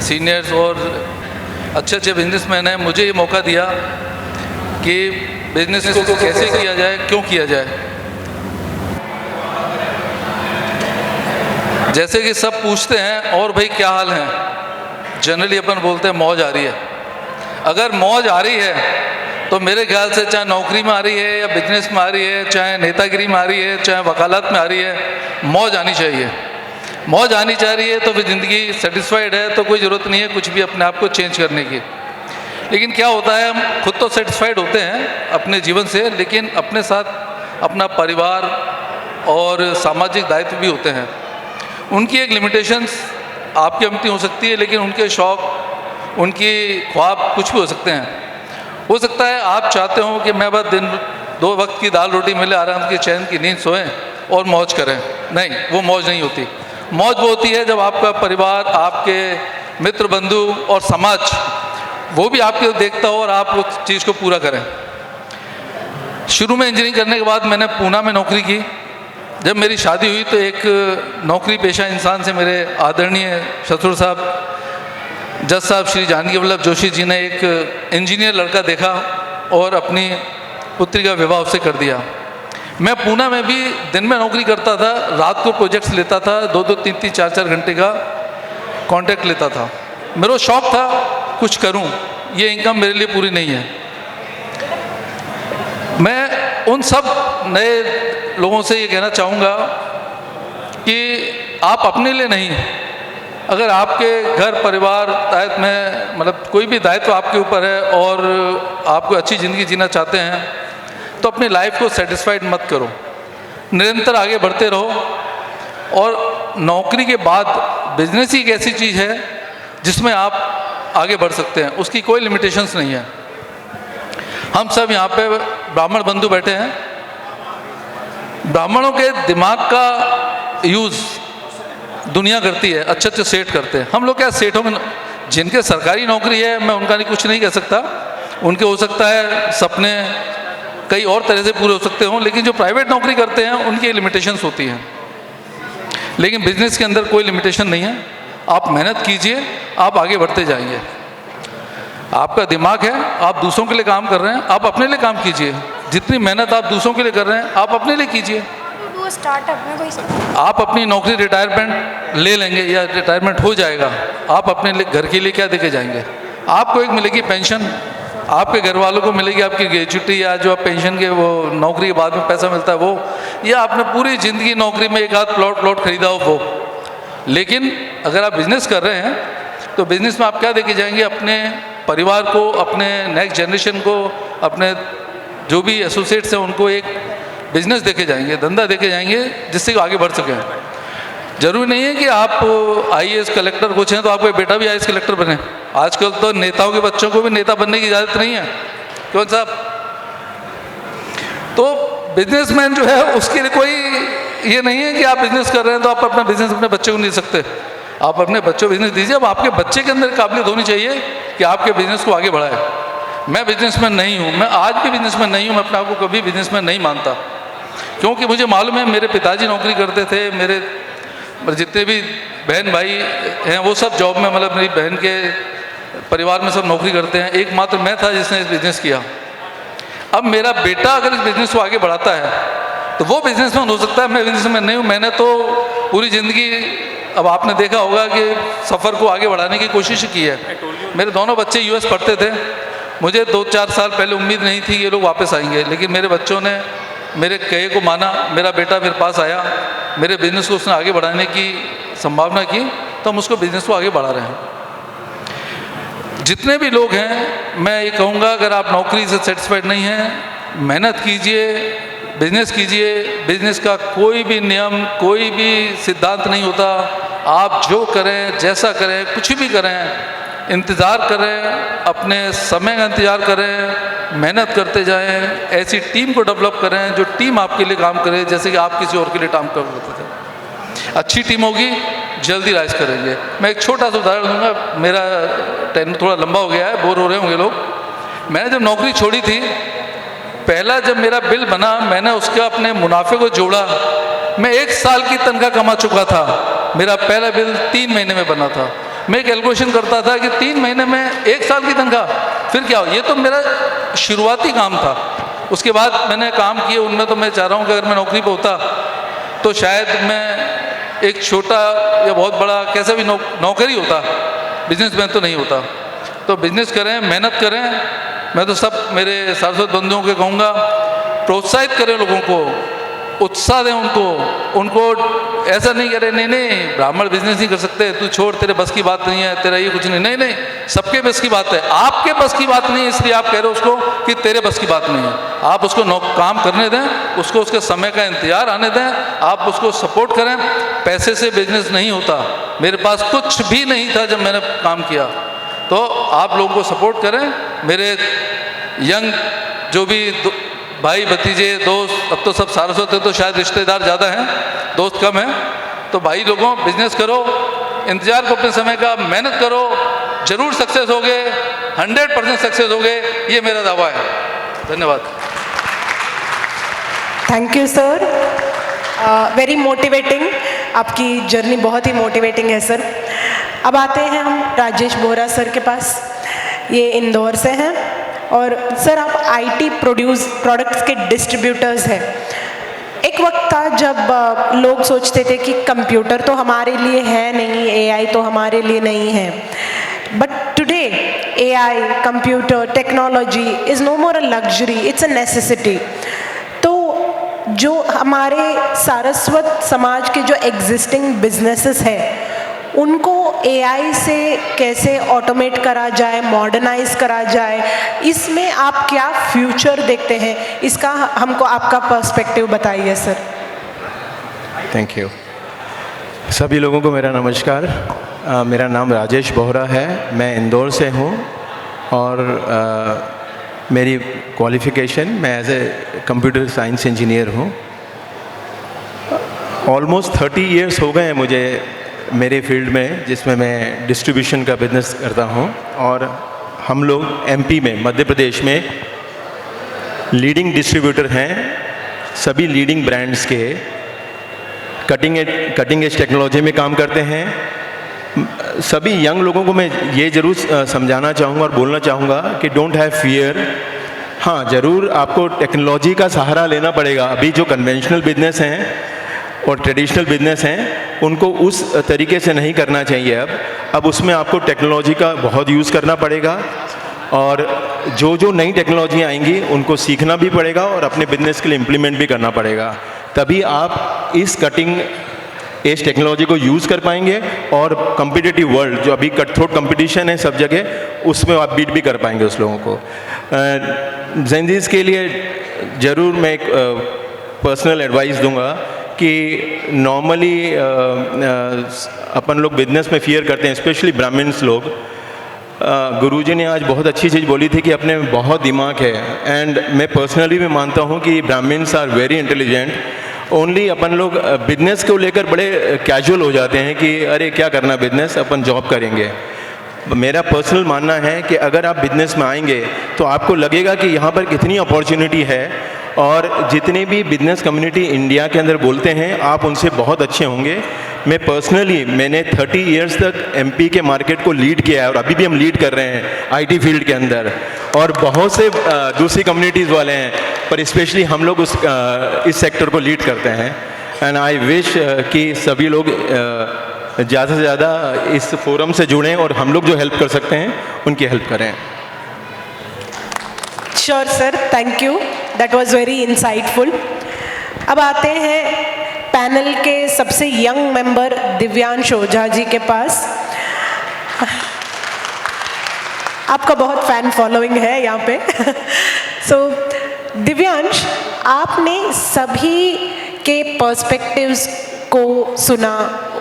सीनियर्स और अच्छे बिजनेसमैन हैं, मुझे ये मौका दिया कि बिजनेस को कैसे किया जाए, क्यों किया जाए। जैसे कि सब पूछते हैं और भाई क्या हाल है, जनरली अपन बोलते हैं मौज आ रही है। अगर मौज आ रही है तो मेरे ख्याल से चाहे नौकरी में आ रही है या बिजनेस में आ रही है, चाहे नेतागिरी में आ रही है, चाहे वकालत में आ रही है, मौज आनी चाहिए। मौज आनी चाह रही है तो फिर ज़िंदगी सेटिस्फाइड है तो कोई ज़रूरत नहीं है कुछ भी अपने आप को चेंज करने की। लेकिन क्या होता है, हम खुद तो सेटिस्फाइड होते हैं अपने जीवन से, लेकिन अपने साथ अपना परिवार और सामाजिक दायित्व भी होते हैं। उनकी एक लिमिटेशंस आपकी अपनी हो सकती है, लेकिन उनके शौक़, उनकी ख्वाब कुछ भी हो सकते हैं। हो सकता है आप चाहते हो कि मैं बस दिन 2 वक्त की दाल रोटी मिले, आराम की चैन की नींद सोएं और मौज करें। नहीं, वो मौज नहीं होती। मौज वो होती है जब आपका परिवार, आपके मित्र बंधु और समाज वो भी आपके देखता हो और आप उस चीज़ को पूरा करें। शुरू में इंजीनियरिंग करने के बाद मैंने पूना में नौकरी की। जब मेरी शादी हुई तो एक नौकरी पेशा इंसान से मेरे आदरणीय ससुर साहब, जज साहब श्री जानकी वल्लभ जोशी जी ने एक इंजीनियर लड़का देखा और अपनी पुत्री का विवाह उससे कर दिया। मैं पूना में भी दिन में नौकरी करता था, रात को प्रोजेक्ट्स लेता था, 2-2, 3-3, 4-4 घंटे का कॉन्ट्रैक्ट लेता था। मेरा शौक़ था कुछ करूं, ये इनकम मेरे लिए पूरी नहीं है। मैं उन सब नए लोगों से ये कहना चाहूँगा कि आप अपने लिए नहीं, अगर आपके घर परिवार दायित्व में मतलब कोई भी दायित्व आपके ऊपर है और आपको अच्छी ज़िंदगी जीना चाहते हैं तो अपनी लाइफ को सेटिस्फाइड मत करो, निरंतर आगे बढ़ते रहो। और नौकरी के बाद बिजनेस ही एक ऐसी चीज़ है जिसमें आप आगे बढ़ सकते हैं, उसकी कोई लिमिटेशंस नहीं है। हम सब यहाँ पे ब्राह्मण बंधु बैठे हैं। ब्राह्मणों के दिमाग का यूज़ दुनिया करती है, अच्छे अच्छे सेठ करते हैं। हम लोग क्या सेठों में, जिनके सरकारी नौकरी है मैं उनका कुछ नहीं कह सकता, उनके हो सकता है सपने कई और तरह से पूरे हो सकते हों, लेकिन जो प्राइवेट नौकरी करते हैं उनकी लिमिटेशंस होती हैं। लेकिन बिजनेस के अंदर कोई लिमिटेशन नहीं है, आप मेहनत कीजिए, आप आगे बढ़ते जाएंगे। आपका दिमाग है, आप दूसरों के लिए काम कर रहे हैं, आप अपने लिए काम कीजिए। जितनी मेहनत आप दूसरों के लिए कर रहे हैं आप अपने लिए कीजिए। आप अपनी नौकरी रिटायरमेंट ले लेंगे या रिटायरमेंट हो जाएगा, आप अपने लिए घर के लिए क्या देके जाएंगे? आपको एक मिलेगी पेंशन, आपके घर वालों को मिलेगी आपकी ग्रेजुटी, या जो आप पेंशन के वो नौकरी के बाद में पैसा मिलता है वो, या आपने पूरी ज़िंदगी नौकरी में एक आध प्लॉट खरीदा हो वो। लेकिन अगर आप बिज़नेस कर रहे हैं तो बिज़नेस में आप क्या देके जाएंगे? अपने परिवार को, अपने नेक्स्ट जनरेशन को, अपने जो भी एसोसिएट्स हैं उनको एक बिजनेस देके जाएंगे, धंधा देके जाएंगे, जिससे वो आगे बढ़ सकें। जरूरी नहीं है कि आप आईएएस कलेक्टर कुछ हैं तो आपका बेटा भी आईएएस कलेक्टर बने। आजकल तो नेताओं के बच्चों को भी नेता बनने की इजाज़त नहीं है, क्यों साहब? तो बिजनेसमैन जो है उसके लिए कोई ये नहीं है कि आप बिजनेस कर रहे हैं तो आप अपना बिजनेस अपने बच्चे को नहीं दे सकते। आप अपने बच्चों को बिजनेस दीजिए। अब आपके बच्चे के अंदर काबिलियत होनी चाहिए कि आपके बिजनेस को आगे बढ़ाए। मैं बिजनेसमैन नहीं हूँ, मैं आज भी बिजनेसमैन नहीं हूँ, मैं अपने आप को कभी बिजनेसमैन नहीं मानता, क्योंकि मुझे मालूम है मेरे पिताजी नौकरी करते थे, मेरे जितने भी बहन भाई हैं वो सब जॉब में, मतलब मेरी बहन के परिवार में सब नौकरी करते हैं, एकमात्र मैं था जिसने इस बिज़नेस किया। अब मेरा बेटा अगर इस बिज़नेस को आगे बढ़ाता है तो वो बिजनेसमैन हो सकता है, मैं बिजनेसमैन नहीं हूँ। मैंने तो पूरी ज़िंदगी, अब आपने देखा होगा कि सफ़र को आगे बढ़ाने की कोशिश की है। मेरे दोनों बच्चे यूएस पढ़ते थे, मुझे 2-4 साल पहले उम्मीद नहीं थी ये लोग वापस आएंगे, लेकिन मेरे बच्चों ने मेरे कहे को माना, मेरा बेटा मेरे पास आया, मेरे बिज़नेस को उसने आगे बढ़ाने की संभावना की, तो हम उसको बिज़नेस को आगे बढ़ा रहे हैं। जितने भी लोग हैं मैं ये कहूँगा, अगर आप नौकरी से सेटिस्फाइड नहीं हैं, मेहनत कीजिए, बिजनेस कीजिए। बिजनेस का कोई भी नियम, कोई भी सिद्धांत नहीं होता। आप जो करें, जैसा करें, कुछ भी करें, इंतज़ार करें, अपने समय का इंतज़ार करें, मेहनत करते जाएं, ऐसी टीम को डेवलप करें जो टीम आपके लिए काम करे, जैसे कि आप किसी और के लिए काम कर रहे थे। अच्छी टीम होगी, जल्दी राइज करेंगे। मैं एक छोटा सा उदाहरण दूंगा, मेरा टाइम थोड़ा लंबा हो गया है, बोर हो रहे होंगे लोग। मैंने जब नौकरी छोड़ी थी, पहला जब मेरा बिल बना, मैंने उसके अपने मुनाफे को जोड़ा। मैं 1 साल की तनख्वाह कमा चुका था, मेरा पहला बिल 3 महीने में बना था। मैं कैलकुलेशन करता था कि 3 महीने में 1 साल की तनख्वाह, फिर क्या हो। ये तो मेरा शुरुआती काम था। उसके बाद मैंने काम किए, उनमें तो मैं चाह रहा हूँ कि अगर मैं नौकरी पर होता तो शायद मैं एक छोटा या बहुत बड़ा कैसा भी नौकरी होता, बिजनेसमैन तो नहीं होता। तो बिजनेस करें, मेहनत करें। मैं तो सब मेरे सारस्वत बंधुओं को कहूँगा, प्रोत्साहित करें लोगों को, उत्साह दें उनको ऐसा नहीं करें नहीं ब्राह्मण बिजनेस नहीं कर सकते, तू छोड़, तेरे बस की बात नहीं है, तेरा ये कुछ नहीं। नहीं, सबके बस की बात है। आपके बस की बात नहीं है इसलिए आप कह रहे हो उसको कि तेरे बस की बात नहीं है। आप उसको काम करने दें, उसको उसके समय का इंतजार आने दें, आप उसको सपोर्ट करें। पैसे से बिजनेस नहीं होता। मेरे पास कुछ भी नहीं था जब मैंने काम किया, तो आप लोगों को सपोर्ट करें। मेरे यंग जो भी भाई भतीजे दोस्त, अब तो सब सारस्वत है तो शायद रिश्तेदार ज़्यादा हैं, दोस्त कम हैं। तो भाई लोगों, बिजनेस करो, इंतजार करो अपने समय का, मेहनत करो, जरूर सक्सेस होगे, 100% सक्सेस होगे, ये मेरा दावा है। धन्यवाद। Thank you sir, very motivating, आपकी जर्नी बहुत ही मोटिवेटिंग है सर। अब आते हैं हम राजेश बोहरा सर के पास, ये इंदौर से हैं। और सर आप आईटी प्रोडक्ट्स के डिस्ट्रीब्यूटर्स हैं। एक वक्त था जब लोग सोचते थे कि कंप्यूटर तो हमारे लिए है नहीं, एआई तो हमारे लिए नहीं है, but today AI, computer, technology is no more a luxury, it's a necessity. तो जो हमारे सारस्वत समाज के जो एग्जिस्टिंग बिजनेसेस हैं उनको एआई से कैसे ऑटोमेट करा जाए, मॉडर्नाइज करा जाए, इसमें आप क्या फ्यूचर देखते हैं, इसका हमको आपका पर्सपेक्टिव बताइए सर। Thank you. सभी लोगों को मेरा नमस्कार। मेरा नाम राजेश बोहरा है, मैं इंदौर से हूँ और मेरी क्वालिफ़िकेशन, मैं as a computer science engineer हूँ। ऑलमोस्ट 30 इयर्स हो गए हैं मुझे मेरे फील्ड में, जिसमें मैं डिस्ट्रीब्यूशन का बिजनेस करता हूं। और हम लोग एमपी में, मध्य प्रदेश में लीडिंग डिस्ट्रीब्यूटर हैं सभी लीडिंग ब्रांड्स के। कटिंग एज टेक्नोलॉजी में काम करते हैं। सभी यंग लोगों को मैं ये ज़रूर समझाना चाहूँगा और बोलना चाहूँगा कि डोंट हैव फियर। हाँ, ज़रूर आपको टेक्नोलॉजी का सहारा लेना पड़ेगा। अभी जो कन्वेंशनल बिजनेस हैं और ट्रेडिशनल बिजनेस हैं उनको उस तरीके से नहीं करना चाहिए। अब उसमें आपको टेक्नोलॉजी का बहुत यूज़ करना पड़ेगा और जो नई टेक्नोलॉजी आएंगी उनको सीखना भी पड़ेगा और अपने बिजनेस के लिए इम्प्लीमेंट भी करना पड़ेगा। तभी आप इस कटिंग एज टेक्नोलॉजी को यूज़ कर पाएंगे और कम्पिटिटिव वर्ल्ड जो अभी कट थ्रोट कंपटीशन है सब जगह, उसमें आप बीट भी कर पाएंगे उस लोगों को। जेनजीज के लिए ज़रूर मैं एक पर्सनल एडवाइस दूंगा कि नॉर्मली अपन लोग बिजनेस में फियर करते हैं, स्पेशली ब्राह्मण्स लोग। गुरुजी ने आज बहुत अच्छी चीज़ बोली थी कि अपने में बहुत दिमाग है, एंड मैं पर्सनली भी मानता हूँ कि Brahmins are very intelligent. Only अपन लोग बिजनेस को लेकर बड़े कैजुअल हो जाते हैं कि अरे क्या करना बिजनेस, अपन जॉब करेंगे। मेरा पर्सनल मानना है कि अगर आप बिजनेस में आएंगे तो आपको लगेगा कि यहाँ पर कितनी अपॉर्चुनिटी है, और जितने भी बिजनेस कम्युनिटी इंडिया के अंदर बोलते हैं आप उनसे बहुत अच्छे होंगे। मैं पर्सनली मैंने 30 इयर्स तक एमपी के मार्केट को लीड किया है और अभी भी हम लीड कर रहे हैं आईटी फील्ड के अंदर, और बहुत से दूसरी कम्युनिटीज़ वाले हैं, पर स्पेशली हम लोग इस सेक्टर को लीड करते हैं। एंड आई विश कि सभी लोग ज़्यादा से ज़्यादा इस फोरम से जुड़ें और हम लोग जो हेल्प कर सकते हैं उनकी हेल्प करें। Sure sir, thank you, that was very insightful. अब आते हैं पैनल के सबसे यंग मेंबर दिव्यांश ओझा जी के पास। आपका बहुत फैन फॉलोइंग है यहाँ पे। सो दिव्यांश, आपने सभी के पर्सपेक्टिव्स को सुना,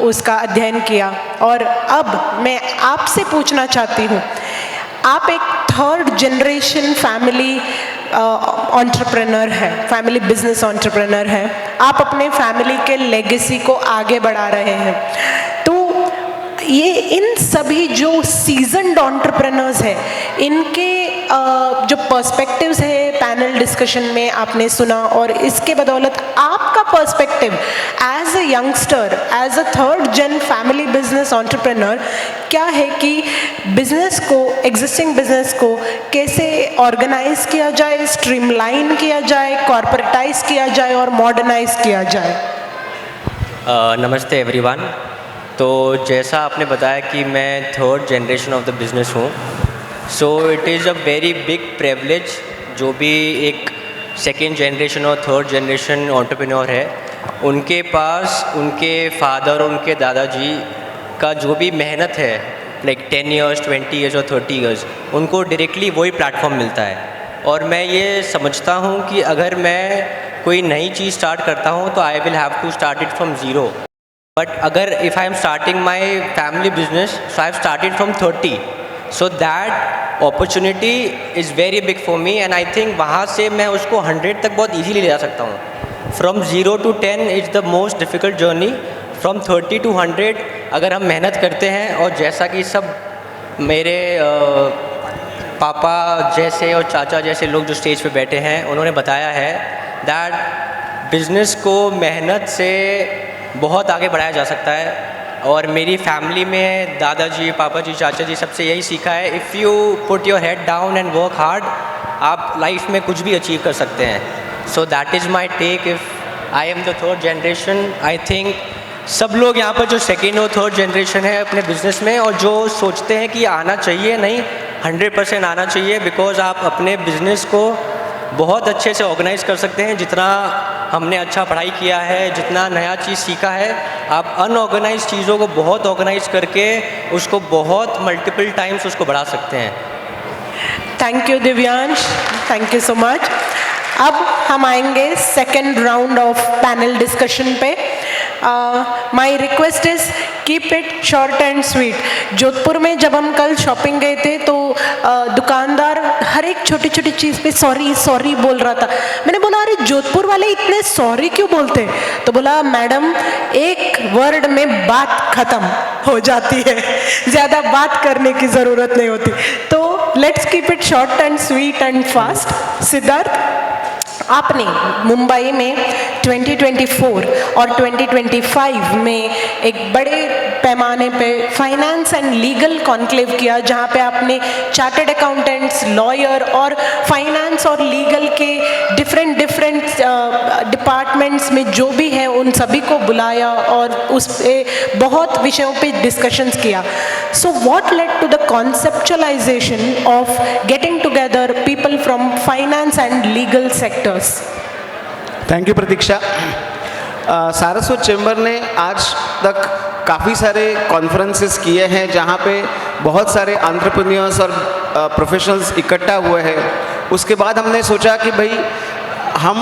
उसका अध्ययन किया, और अब मैं आपसे पूछना चाहती हूँ, आप एक थर्ड जनरेशन फैमिली एंटरप्रेन्योर है, फैमिली बिजनेस एंटरप्रेन्योर है। आप अपने फैमिली के लेगेसी को आगे बढ़ा रहे हैं। तो ये इन सभी जो सीजन्ड एंटरप्रेन्योर्स हैं, इनके जो पर्सपेक्टिव्स है पैनल डिस्कशन में आपने सुना, और इसके बदौलत आपका perspective as a youngster, as a third gen family business entrepreneur क्या है कि बिजनेस को, एग्जिस्टिंग बिजनेस को कैसे ऑर्गेनाइज किया जाए, स्ट्रीमलाइन किया जाए, कॉर्पोरेटाइज किया जाए और मॉडर्नाइज किया जाए। नमस्ते एवरीवन। तो जैसा आपने बताया कि मैं third generation of the business हूँ, so it is a very big privilege जो भी एक सेकेंड जनरेशन और थर्ड जनरेशन एंटरप्रेन्योर है, उनके पास उनके फादर और उनके दादाजी का जो भी मेहनत है, लाइक 10 ईयर्स, 20 ईयर्स और 30 ईयर्स, उनको डायरेक्टली वही प्लेटफॉर्म मिलता है। और मैं ये समझता हूँ कि अगर मैं कोई नई चीज़ स्टार्ट करता हूँ तो I will have to start it from zero. But अगर if I am starting my family business, so I have started from 30, so that opportunity is very big for me, and I think वहाँ से मैं उसको 100 तक बहुत easily ले जा सकता हूँ। From 0 to 10 is the most difficult journey. From 30 to 100 अगर हम मेहनत करते हैं, और जैसा कि सब मेरे पापा जैसे और चाचा जैसे लोग जो स्टेज पे बैठे हैं उन्होंने बताया है, दैट बिज़नेस को मेहनत से बहुत आगे बढ़ाया जा सकता है। और मेरी फैमिली में दादाजी, पापा जी, चाचा जी सबसे यही सीखा है, if you put your head down and work hard, आप लाइफ में कुछ भी अचीव कर सकते हैं। So that is my take. If I am the third generation, I think सब लोग यहाँ पर जो सेकेंड और थर्ड जनरेशन है अपने बिज़नेस में, और जो सोचते हैं कि आना चाहिए, नहीं, 100% आना चाहिए, बिकॉज आप अपने बिज़नेस को बहुत अच्छे से ऑर्गेनाइज कर सकते हैं। जितना हमने अच्छा पढ़ाई किया है, जितना नया चीज़ सीखा है, आप अनऑर्गेनाइज चीज़ों को बहुत ऑर्गेनाइज करके उसको बहुत मल्टीपल टाइम्स उसको बढ़ा सकते हैं। Thank you Divyansh, thank you so much. अब हम आएंगे second round of panel discussion पे। My request is keep it short and sweet. Jodhpur में जब हम कल शॉपिंग गए थे तो दुकानदार हर एक छोटी छोटी चीज़ पे सॉरी सॉरी बोल रहा था। मैंने बोला अरे जोधपुर वाले इतने सॉरी क्यों बोलते हैं? तो बोला मैडम एक वर्ड में बात खत्म हो जाती है, ज़्यादा बात करने की ज़रूरत नहीं होती। तो let's keep it short and sweet and fast. Siddharth, आपने मुंबई में 2024 और 2025 में एक बड़े पैमाने पे फाइनेंस एंड लीगल कॉन्क्लेव किया, जहाँ पे आपने चार्टर्ड अकाउंटेंट्स, लॉयर और फाइनेंस और लीगल के डिफरेंट डिपार्टमेंट्स में जो भी है उन सभी को बुलाया और उस पे बहुत विषयों पे डिस्कशंस किया। So what led to the conceptualisation of getting together people from finance and legal sectors? Thank you Pratiksha. Saraswat chamber ने आज तक काफ़ी सारे कॉन्फ्रेंसेस किए हैं जहाँ पे बहुत सारे एंटरप्रेन्योर्स और प्रोफेशनल्स इकट्ठा हुए हैं। उसके बाद हमने सोचा कि भाई हम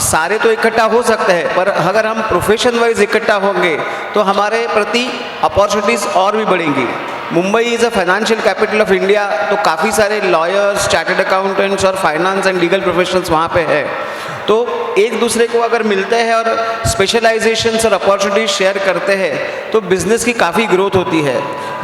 सारे तो इकट्ठा हो सकते हैं, पर अगर हम प्रोफेशन वाइज इकट्ठा होंगे तो हमारे प्रति अपॉर्चुनिटीज़ और भी बढ़ेंगी। Mumbai is a financial capital of India, तो काफ़ी सारे लॉयर्स, चार्टर्ड अकाउंटेंट्स और फाइनेंस एंड लीगल प्रोफेशनल्स वहाँ पे है। तो एक दूसरे को अगर मिलते हैं और स्पेशलाइजेशंस और अपॉर्चुनिटीज शेयर करते हैं तो बिज़नेस की काफ़ी ग्रोथ होती है।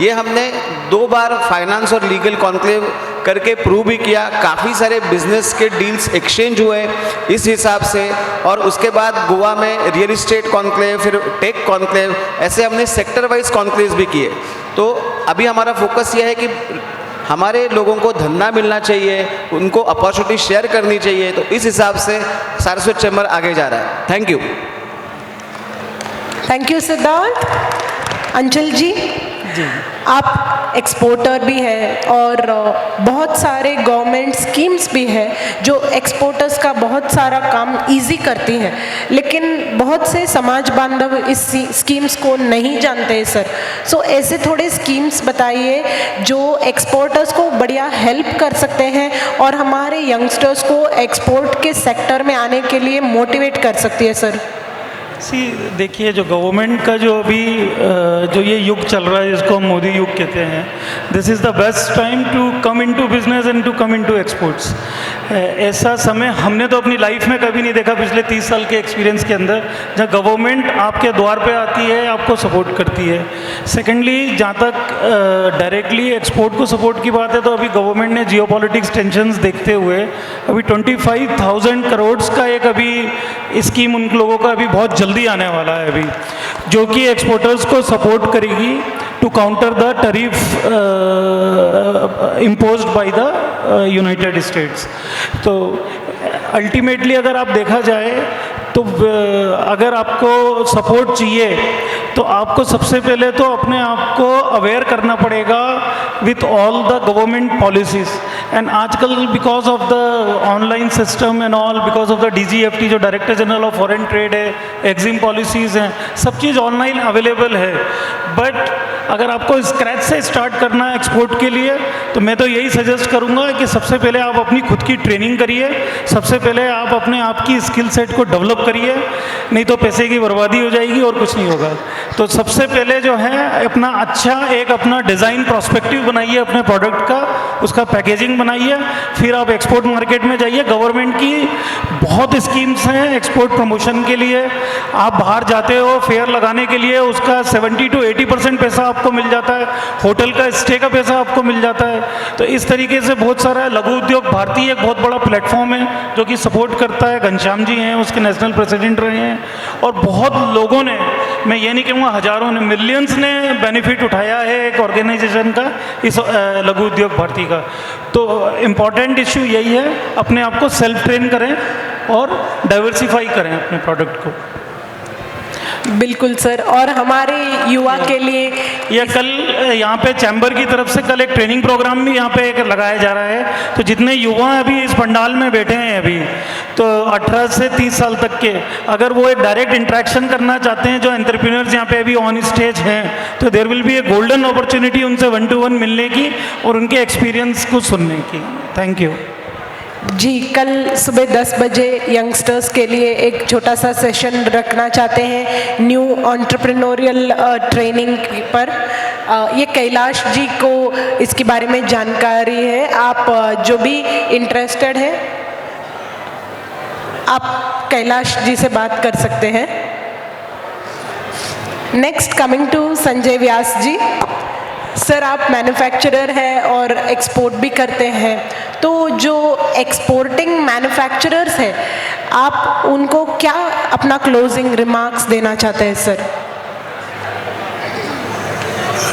ये हमने 2 बार फाइनेंस और लीगल कॉन्क्लेव करके प्रूव भी किया। काफ़ी सारे बिजनेस के डील्स एक्सचेंज हुए इस हिसाब से, और उसके बाद गोवा में रियल इस्टेट कॉन्क्लेव, फिर टेक कॉन्क्लेव, ऐसे हमने सेक्टर वाइज कॉन्क्लेव भी किए। तो अभी हमारा फोकस ये है कि हमारे लोगों को धंधा मिलना चाहिए, उनको अपॉर्चुनिटी शेयर करनी चाहिए। तो इस हिसाब से सारस्वत चैम्बर आगे जा रहा है। Thank you. Thank you Siddharth. अंचल जी, आप एक्सपोर्टर भी हैं और बहुत सारे गवर्नमेंट स्कीम्स भी हैं जो एक्सपोर्टर्स का बहुत सारा काम इजी करती हैं, लेकिन बहुत से समाज बांधव इस स्कीम्स को नहीं जानते हैं सर। सो ऐसे थोड़े स्कीम्स बताइए जो एक्सपोर्टर्स को बढ़िया हेल्प कर सकते हैं और हमारे यंगस्टर्स को एक्सपोर्ट के सेक्टर में आने के लिए मोटिवेट कर सकती है सर। देखिए, जो गवर्नमेंट का जो अभी जो ये युग चल रहा है जिसको हम मोदी युग कहते हैं, this is the best time to come into business and to come into exports. ऐसा समय हमने तो अपनी लाइफ में कभी नहीं देखा पिछले 30 साल के एक्सपीरियंस के अंदर, जहाँ गवर्नमेंट आपके द्वार पे आती है, आपको सपोर्ट करती है। सेकेंडली, जहाँ तक डायरेक्टली एक्सपोर्ट को सपोर्ट की बात है, तो अभी गवर्नमेंट ने जियोपॉलिटिक्स टेंशंस देखते हुए अभी 25,000 करोड़ का एक अभी स्कीम उन लोगों का अभी बहुत जल्दी आने वाला है अभी, जो कि एक्सपोर्टर्स को सपोर्ट करेगी to counter the tariff imposed by the United States. तो अल्टीमेटली अगर आप देखा जाए तो अगर आपको सपोर्ट चाहिए तो आपको सबसे पहले तो अपने आप को अवेयर करना पड़ेगा with all the government policies. And आजकल because of the online system and all, because of the DGFT जो director general of foreign trade है, एग्जिम पॉलिसीज़ हैं, सब चीज़ ऑनलाइन अवेलेबल है। बट अगर आपको स्क्रैच से स्टार्ट करना है एक्सपोर्ट के लिए, तो मैं तो यही सजेस्ट करूंगा कि सबसे पहले आप अपनी खुद की ट्रेनिंग करिए, सबसे पहले आप अपने आप की स्किल सेट को डेवलप करिए, नहीं तो पैसे की बर्बादी हो जाएगी और कुछ नहीं होगा। तो सबसे पहले जो है अपना अच्छा एक अपना डिज़ाइन प्रोस्पेक्टिव बनाइए अपने प्रोडक्ट का, उसका पैकेजिंग बनाइए, फिर आप एक्सपोर्ट मार्केट में जाइए। गवर्नमेंट की बहुत स्कीम्स हैं एक्सपोर्ट प्रमोशन के लिए। आप बाहर जाते हो फेयर लगाने के लिए, उसका 70 to 80% पैसा आपको मिल जाता है, होटल का स्टे का पैसा आपको मिल जाता है। तो इस तरीके से बहुत सारा लघु उद्योग भारती एक बहुत बड़ा प्लेटफॉर्म है जो कि सपोर्ट करता है। घनश्याम जी हैं, उसके नेशनल प्रेसिडेंट रहे हैं, और बहुत लोगों ने, मैं ये नहीं कहूँगा हजारों ने, मिलियंस ने बेनिफिट उठाया है एक ऑर्गेनाइजेशन का, इस लघु उद्योग भारती का। तो इम्पॉर्टेंट इशू यही है, अपने आप को सेल्फ ट्रेन करें और डाइवर्सिफाई करें अपने प्रोडक्ट को। बिल्कुल सर, और हमारे युवा के लिए यह कल यहाँ पे चैम्बर की तरफ से कल एक ट्रेनिंग प्रोग्राम भी यहाँ पे एक लगाया जा रहा है। तो जितने युवा अभी इस पंडाल में बैठे हैं अभी, तो 18 से 30 साल तक के, अगर वो एक डायरेक्ट इंटरेक्शन करना चाहते हैं, जो एंटरप्रेन्योर्स यहाँ पे अभी ऑन स्टेज हैं, तो there will be a golden opportunity उनसे 1-to-1 मिलने की और उनके एक्सपीरियंस को सुनने की। Thank you. जी, कल सुबह 10 बजे यंगस्टर्स के लिए एक छोटा सा सेशन रखना चाहते हैं न्यू एंटरप्रेन्योरियल ट्रेनिंग पर। ये कैलाश जी को इसके बारे में जानकारी है। आप जो भी इंटरेस्टेड है आप कैलाश जी से बात कर सकते हैं। Next coming to Sanjay Vyas ji. Sir, आप मैन्युफैक्चरर हैं और एक्सपोर्ट भी करते हैं, तो जो एक्सपोर्टिंग मैन्युफैक्चरर्स हैं आप उनको क्या अपना क्लोजिंग रिमार्क्स देना चाहते हैं सर?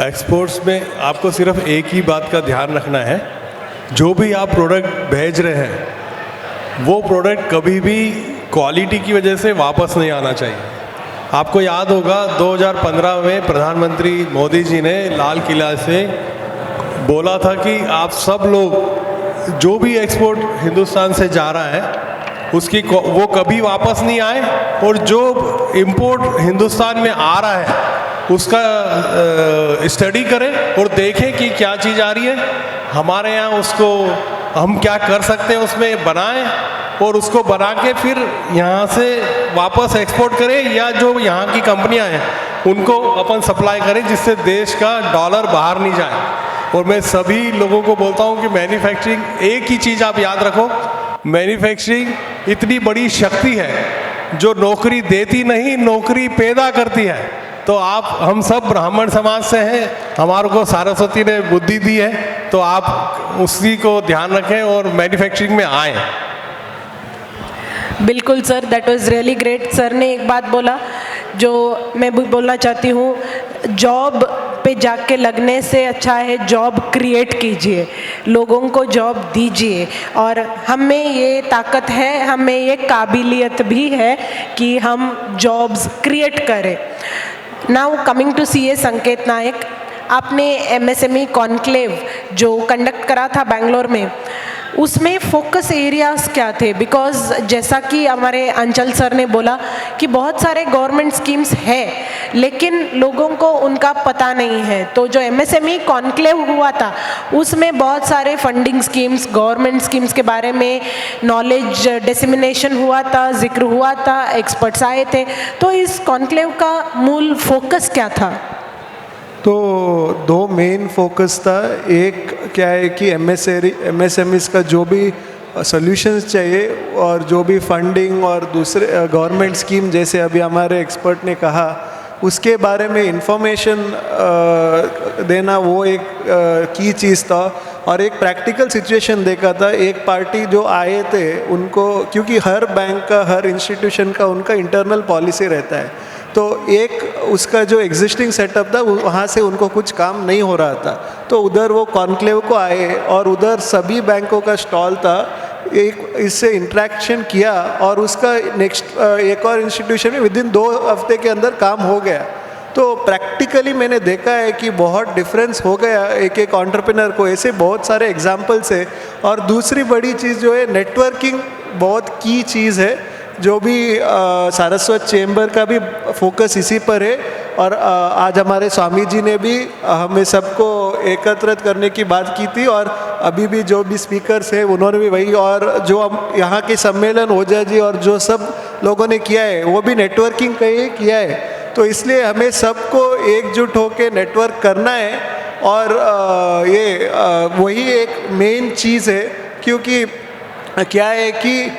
एक्सपोर्ट्स में आपको सिर्फ एक ही बात का ध्यान रखना है, जो भी आप प्रोडक्ट भेज रहे हैं वो प्रोडक्ट कभी भी क्वालिटी की वजह से वापस नहीं आना चाहिए। आपको याद होगा 2015 में प्रधानमंत्री मोदी जी ने लाल किला से बोला था कि आप सब लोग जो भी एक्सपोर्ट हिंदुस्तान से जा रहा है उसकी वो कभी वापस नहीं आए, और जो इंपोर्ट हिंदुस्तान में आ रहा है उसका स्टडी करें और देखें कि क्या चीज़ आ रही है, हमारे यहाँ उसको हम क्या कर सकते हैं उसमें बनाएं, और उसको बना के फिर यहाँ से वापस एक्सपोर्ट करें, या जो यहाँ की कंपनियाँ हैं उनको अपन सप्लाई करें, जिससे देश का डॉलर बाहर नहीं जाए। और मैं सभी लोगों को बोलता हूँ कि मैन्युफैक्चरिंग, एक ही चीज़ आप याद रखो, मैन्युफैक्चरिंग इतनी बड़ी शक्ति है जो नौकरी देती नहीं, नौकरी पैदा करती है। तो आप, हम सब ब्राह्मण समाज से हैं, हमारे को सरस्वती ने बुद्धि दी है, तो आप उसी को ध्यान रखें और मैन्युफैक्चरिंग में आएँ। बिल्कुल sir, that was really great. Sir ने एक बात बोला जो मैं भी बोलना चाहती हूँ, जॉब पे जाके लगने से अच्छा है जॉब क्रिएट कीजिए, लोगों को जॉब दीजिए, और हम में ये ताकत है, हम में ये काबिलियत भी है कि हम जॉब्स क्रिएट करें। नाउ कमिंग टू CA संकेत नायक, आपने MSME कॉन्क्लेव जो कंडक्ट करा था बेंगलोर में, उसमें फोकस एरियाज क्या थे? बिकॉज जैसा कि हमारे अंचल सर ने बोला कि बहुत सारे गवर्नमेंट स्कीम्स हैं लेकिन लोगों को उनका पता नहीं है। तो जो MSME कॉन्क्लेव हुआ था उसमें बहुत सारे फंडिंग स्कीम्स, गवर्नमेंट स्कीम्स के बारे में नॉलेज डिसेमिनेशन हुआ था, जिक्र हुआ था, एक्सपर्ट्स आए थे। तो इस कॉन्क्लेव का मूल फोकस क्या था? तो दो मेन फोकस था। एक क्या है कि MSMEs का जो भी सॉल्यूशंस चाहिए और जो भी फंडिंग और दूसरे गवर्नमेंट स्कीम, जैसे अभी हमारे एक्सपर्ट ने कहा, उसके बारे में इंफॉर्मेशन देना वो एक की चीज़ था। और एक प्रैक्टिकल सिचुएशन देखा था। एक पार्टी जो आए थे उनको, क्योंकि हर बैंक का, हर इंस्टीट्यूशन का उनका इंटरनल पॉलिसी रहता है, तो एक उसका जो एग्जिस्टिंग सेटअप था वहाँ से उनको कुछ काम नहीं हो रहा था, तो उधर वो कॉन्क्लेव को आए और उधर सभी बैंकों का स्टॉल था। एक इससे इंटरेक्शन किया और उसका नेक्स्ट एक और इंस्टीट्यूशन में विदिन 2 हफ्ते के अंदर काम हो गया। तो प्रैक्टिकली मैंने देखा है कि बहुत डिफरेंस हो गया एक एक एंटरप्रेन्योर को। ऐसे बहुत सारे एग्जांपल्स है। और दूसरी बड़ी चीज़ जो है, नेटवर्किंग बहुत की चीज़ है, जो भी सारस्वत चेंबर का भी फोकस इसी पर है। और आज हमारे स्वामी जी ने भी हमें सबको एकत्रित करने की बात की थी, और अभी भी जो भी स्पीकर्स हैं उन्होंने भी वही, और जो हम यहाँ के सम्मेलन ओझा जी और जो सब लोगों ने किया है वो भी नेटवर्किंग का ही किया है। तो इसलिए हमें सबको एकजुट होकर नेटवर्क करना है, और ये वही एक मेन चीज़ है। क्योंकि क्या है कि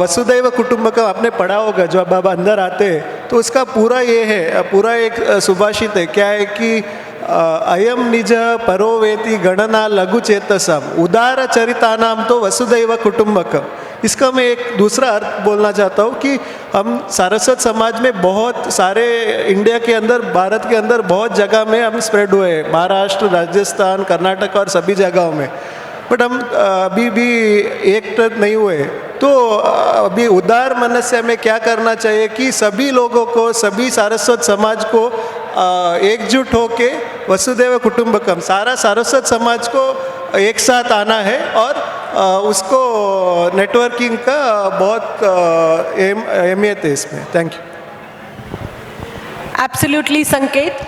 वसुदैव कुटुंबकम आपने पढ़ा होगा, जो अब अंदर आते हैं तो उसका पूरा ये है, पूरा एक सुभाषित है। क्या है कि अयम निज परोवेति गणना लघु चेतसम उदार चरितानाम तो वसुदैव कुटुंबकम। इसका मैं एक दूसरा अर्थ बोलना चाहता हूँ कि हम सारस्वत समाज में बहुत सारे, इंडिया के अंदर, भारत के अंदर बहुत जगह में हम स्प्रेड हुए हैं, महाराष्ट्र, राजस्थान, कर्नाटक और सभी जगहों में, बट हम अभी भी एक नहीं हुए। तो अभी उदार मन से हमें क्या करना चाहिए कि सभी लोगों को, सभी सारस्वत समाज को एकजुट होके वसुदैव कुटुंबकम, सारा सारस्वत समाज को एक साथ आना है, और उसको नेटवर्किंग का बहुत अहमियत है इसमें। Thank you. एब्सोल्युटली संकेत।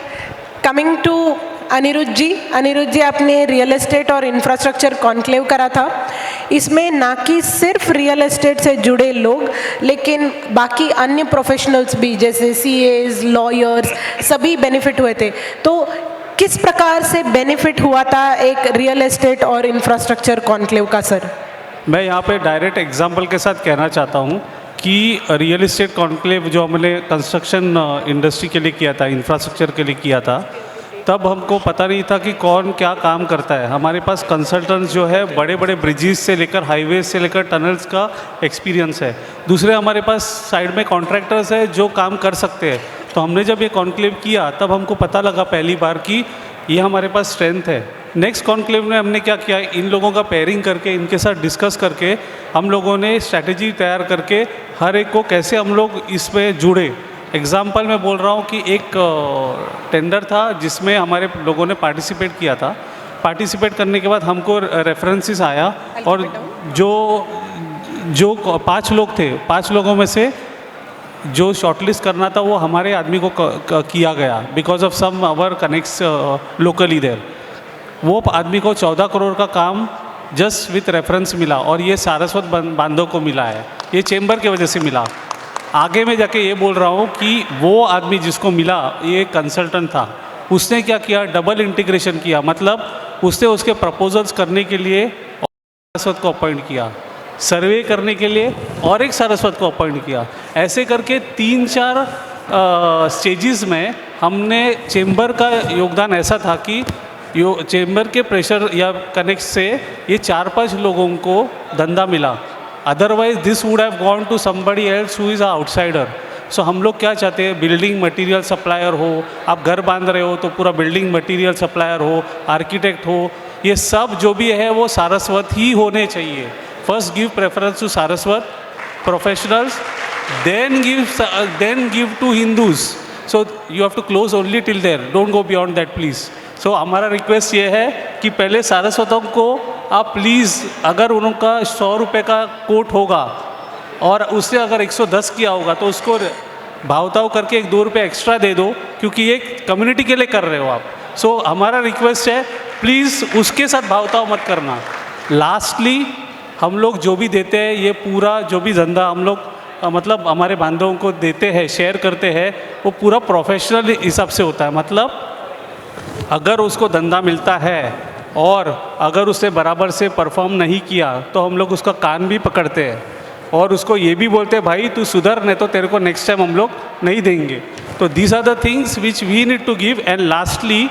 कमिंग टू अनिरुद्ध जी, आपने रियल एस्टेट और इंफ्रास्ट्रक्चर कॉन्क्लेव करा था। इसमें ना कि सिर्फ रियल एस्टेट से जुड़े लोग लेकिन बाकी अन्य प्रोफेशनल्स भी जैसे सीएज, लॉयर्स सभी बेनिफिट हुए थे। तो किस प्रकार से बेनिफिट हुआ था एक रियल एस्टेट और इंफ्रास्ट्रक्चर कॉन्क्लेव का सर? मैं यहाँ पे डायरेक्ट एग्जांपल के साथ कहना चाहता हूँ कि रियल एस्टेट कॉन्क्लेव जो हमने कंस्ट्रक्शन इंडस्ट्री के लिए किया था, इंफ्रास्ट्रक्चर के लिए किया था, तब हमको पता नहीं था कि कौन क्या काम करता है। हमारे पास कंसल्टेंट्स जो है बड़े बड़े ब्रिजेस से लेकर हाईवे से लेकर टनल्स का एक्सपीरियंस है। दूसरे हमारे पास साइड में कॉन्ट्रैक्टर्स है जो काम कर सकते हैं। तो हमने जब ये कॉन्क्लेव किया तब हमको पता लगा पहली बार कि ये हमारे पास स्ट्रेंथ है। नेक्स्ट कॉन्क्लेव में हमने क्या किया, इन लोगों का पेयरिंग करके इनके साथ डिस्कस करके हम लोगों ने स्ट्रैटेजी तैयार करके हर एक को कैसे हम लोग इसमें जुड़े। एग्जाम्पल मैं बोल रहा हूँ कि एक टेंडर था जिसमें हमारे लोगों ने पार्टिसिपेट किया था। पार्टिसिपेट करने के बाद हमको रेफरेंसेस आया और जो 5 लोग थे, 5 लोगों में से जो शॉर्टलिस्ट करना था वो हमारे आदमी को किया गया because of some our connects locally there. वो आदमी को 14 करोड़ का काम जस्ट विथ रेफरेंस मिला और ये सारस्वत बांधों को मिला है, ये चेंबर की वजह से मिला। आगे में जाके ये बोल रहा हूँ कि वो आदमी जिसको मिला ये कंसल्टेंट था, उसने क्या किया, डबल इंटीग्रेशन किया। मतलब उसने उसके प्रपोजल्स करने के लिए सारस्वत को अपॉइंट किया, सर्वे करने के लिए और एक सारस्वत को अपॉइंट किया। ऐसे करके 3-4 स्टेजेस में हमने चेंबर का योगदान ऐसा था कि चेंबर के प्रेशर या कनेक्ट से ये 4-5 लोगों को धंधा मिला। Otherwise this would have gone to somebody else who is a outsider. So हम लोग क्या चाहते हैं, बिल्डिंग मटेरियल सप्लायर हो, आप घर बांध रहे हो तो पूरा बिल्डिंग मटेरियल सप्लायर हो, आर्किटेक्ट हो, ये सब जो भी है वो सारस्वत ही होने चाहिए। First give preference to Saraswat professionals, then give to Hindus. So you have to close only till there, don't go beyond that please. So हमारा रिक्वेस्ट ये है कि पहले सारस्वतों को आप प्लीज़, अगर उनका 100 रुपये का कोट होगा और उससे अगर 110 किया होगा तो उसको भावताव करके 1-2 रुपये एक्स्ट्रा दे दो, क्योंकि ये कम्युनिटी के लिए कर रहे हो आप। सो हमारा रिक्वेस्ट है प्लीज़ उसके साथ भावताव मत करना। लास्टली हम लोग जो भी देते हैं, ये पूरा जो भी धंधा हम लोग मतलब हमारे बांधवों को देते हैं, शेयर करते हैं, वो पूरा प्रोफेशनल हिसाब से होता है। मतलब अगर उसको धंधा मिलता है और अगर उसने बराबर से परफॉर्म नहीं किया तो हम लोग उसका कान भी पकड़ते हैं और उसको ये भी बोलते हैं भाई तू सुधर, नहीं तो तेरे को नेक्स्ट टाइम हम लोग नहीं देंगे। तो these are the things which we need to give. And lastly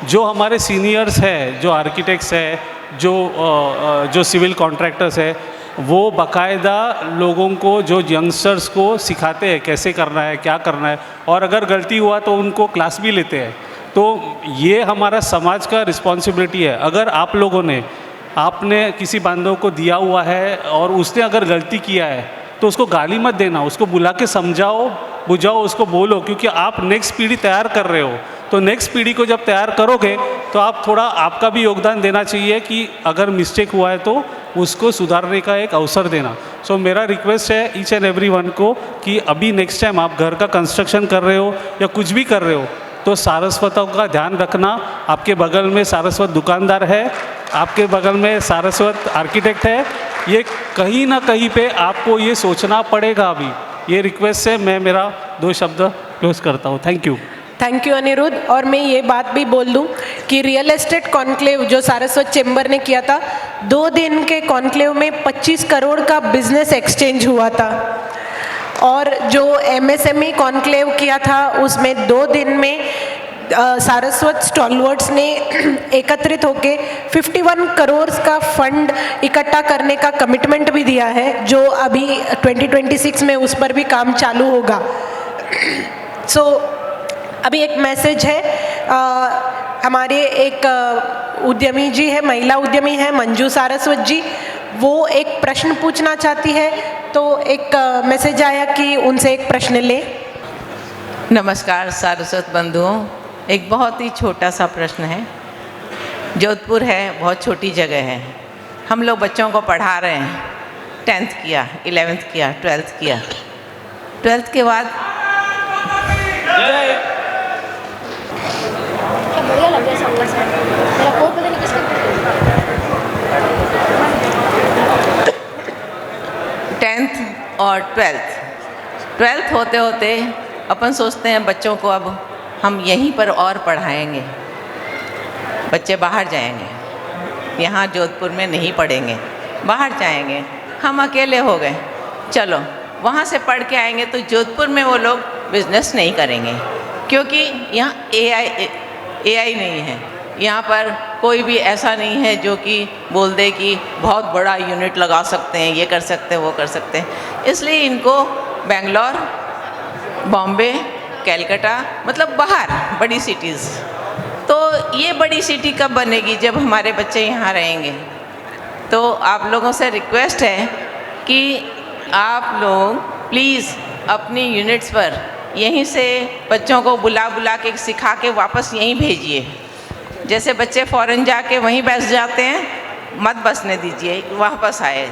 जो हमारे सीनियर्स हैं, जो आर्किटेक्ट्स है, जो सिविल कॉन्ट्रैक्टर्स है, वो बाकायदा लोगों को, जो यंगस्टर्स को सिखाते हैं कैसे करना है, क्या करना है, और अगर गलती हुआ तो उनको क्लास भी लेते हैं। तो ये हमारा समाज का रिस्पॉन्सिबिलिटी है। अगर आप लोगों ने, आपने किसी बांधव को दिया हुआ है और उसने अगर गलती किया है तो उसको गाली मत देना, उसको बुला के समझाओ, बुझाओ, उसको बोलो, क्योंकि आप नेक्स्ट पीढ़ी तैयार कर रहे हो। तो नेक्स्ट पीढ़ी को जब तैयार करोगे तो आप थोड़ा आपका भी योगदान देना चाहिए कि अगर मिस्टेक हुआ है तो उसको सुधारने का एक अवसर देना। सो मेरा रिक्वेस्ट है ईच एंड एवरी वन को कि अभी नेक्स्ट टाइम आप घर का कंस्ट्रक्शन कर रहे हो या कुछ भी कर रहे हो तो सारस्वतों का ध्यान रखना। आपके बगल में सारस्वत दुकानदार है, आपके बगल में सारस्वत आर्किटेक्ट है, ये कहीं ना कहीं पे आपको ये सोचना पड़ेगा। अभी ये रिक्वेस्ट से मैं मेरा 2 शब्द क्लोज करता हूँ। Thank you. Thank you Aniruddh. और मैं ये बात भी बोल दूं कि रियल एस्टेट कॉन्क्लेव जो सारस्वत चेंबर ने किया था, 2 दिन के कॉन्क्लेव में 25 करोड़ का बिजनेस एक्सचेंज हुआ था। और जो MSME कॉन्क्लेव किया था उसमें 2 दिन में सारस्वत स्टॉलवर्ड्स ने एकत्रित होके 51 करोड़ का फंड इकट्ठा करने का कमिटमेंट भी दिया है, जो अभी 2026 में उस पर भी काम चालू होगा। सो अभी एक मैसेज है, हमारे एक उद्यमी जी है, महिला उद्यमी है मंजू सारस्वत जी, वो एक प्रश्न पूछना चाहती है। तो एक मैसेज आया कि उनसे एक प्रश्न ले। नमस्कार सारस्वत बंधुओं, एक बहुत ही छोटा सा प्रश्न है। जोधपुर है, बहुत छोटी जगह है, हम लोग बच्चों को पढ़ा रहे हैं। 10th किया, 11th किया, 12th किया। 12th के बाद और ट्वेल्थ होते होते अपन सोचते हैं बच्चों को अब हम यहीं पर और पढ़ाएंगे, बच्चे बाहर जाएंगे, यहाँ जोधपुर में नहीं पढ़ेंगे, बाहर जाएंगे, हम अकेले हो गए, चलो वहाँ से पढ़ के आएंगे तो जोधपुर में वो लोग बिजनेस नहीं करेंगे क्योंकि यहाँ एआई नहीं है, यहाँ पर कोई भी ऐसा नहीं है जो कि बोल दे कि बहुत बड़ा यूनिट लगा सकते हैं, ये कर सकते हैं, वो कर सकते हैं। इसलिए इनको बेंगलोर, बॉम्बे, कलकत्ता, मतलब बाहर बड़ी सिटीज़। तो ये बड़ी सिटी कब बनेगी? जब हमारे बच्चे यहाँ रहेंगे। तो आप लोगों से रिक्वेस्ट है कि आप लोग प्लीज़ अपनी यूनिट्स पर यहीं से बच्चों को बुला बुला के सिखा के वापस यहीं भेजिए। जैसे बच्चे फ़ॉरेन जाके वहीं बैठ जाते हैं, मत बसने दीजिए, वापस आए।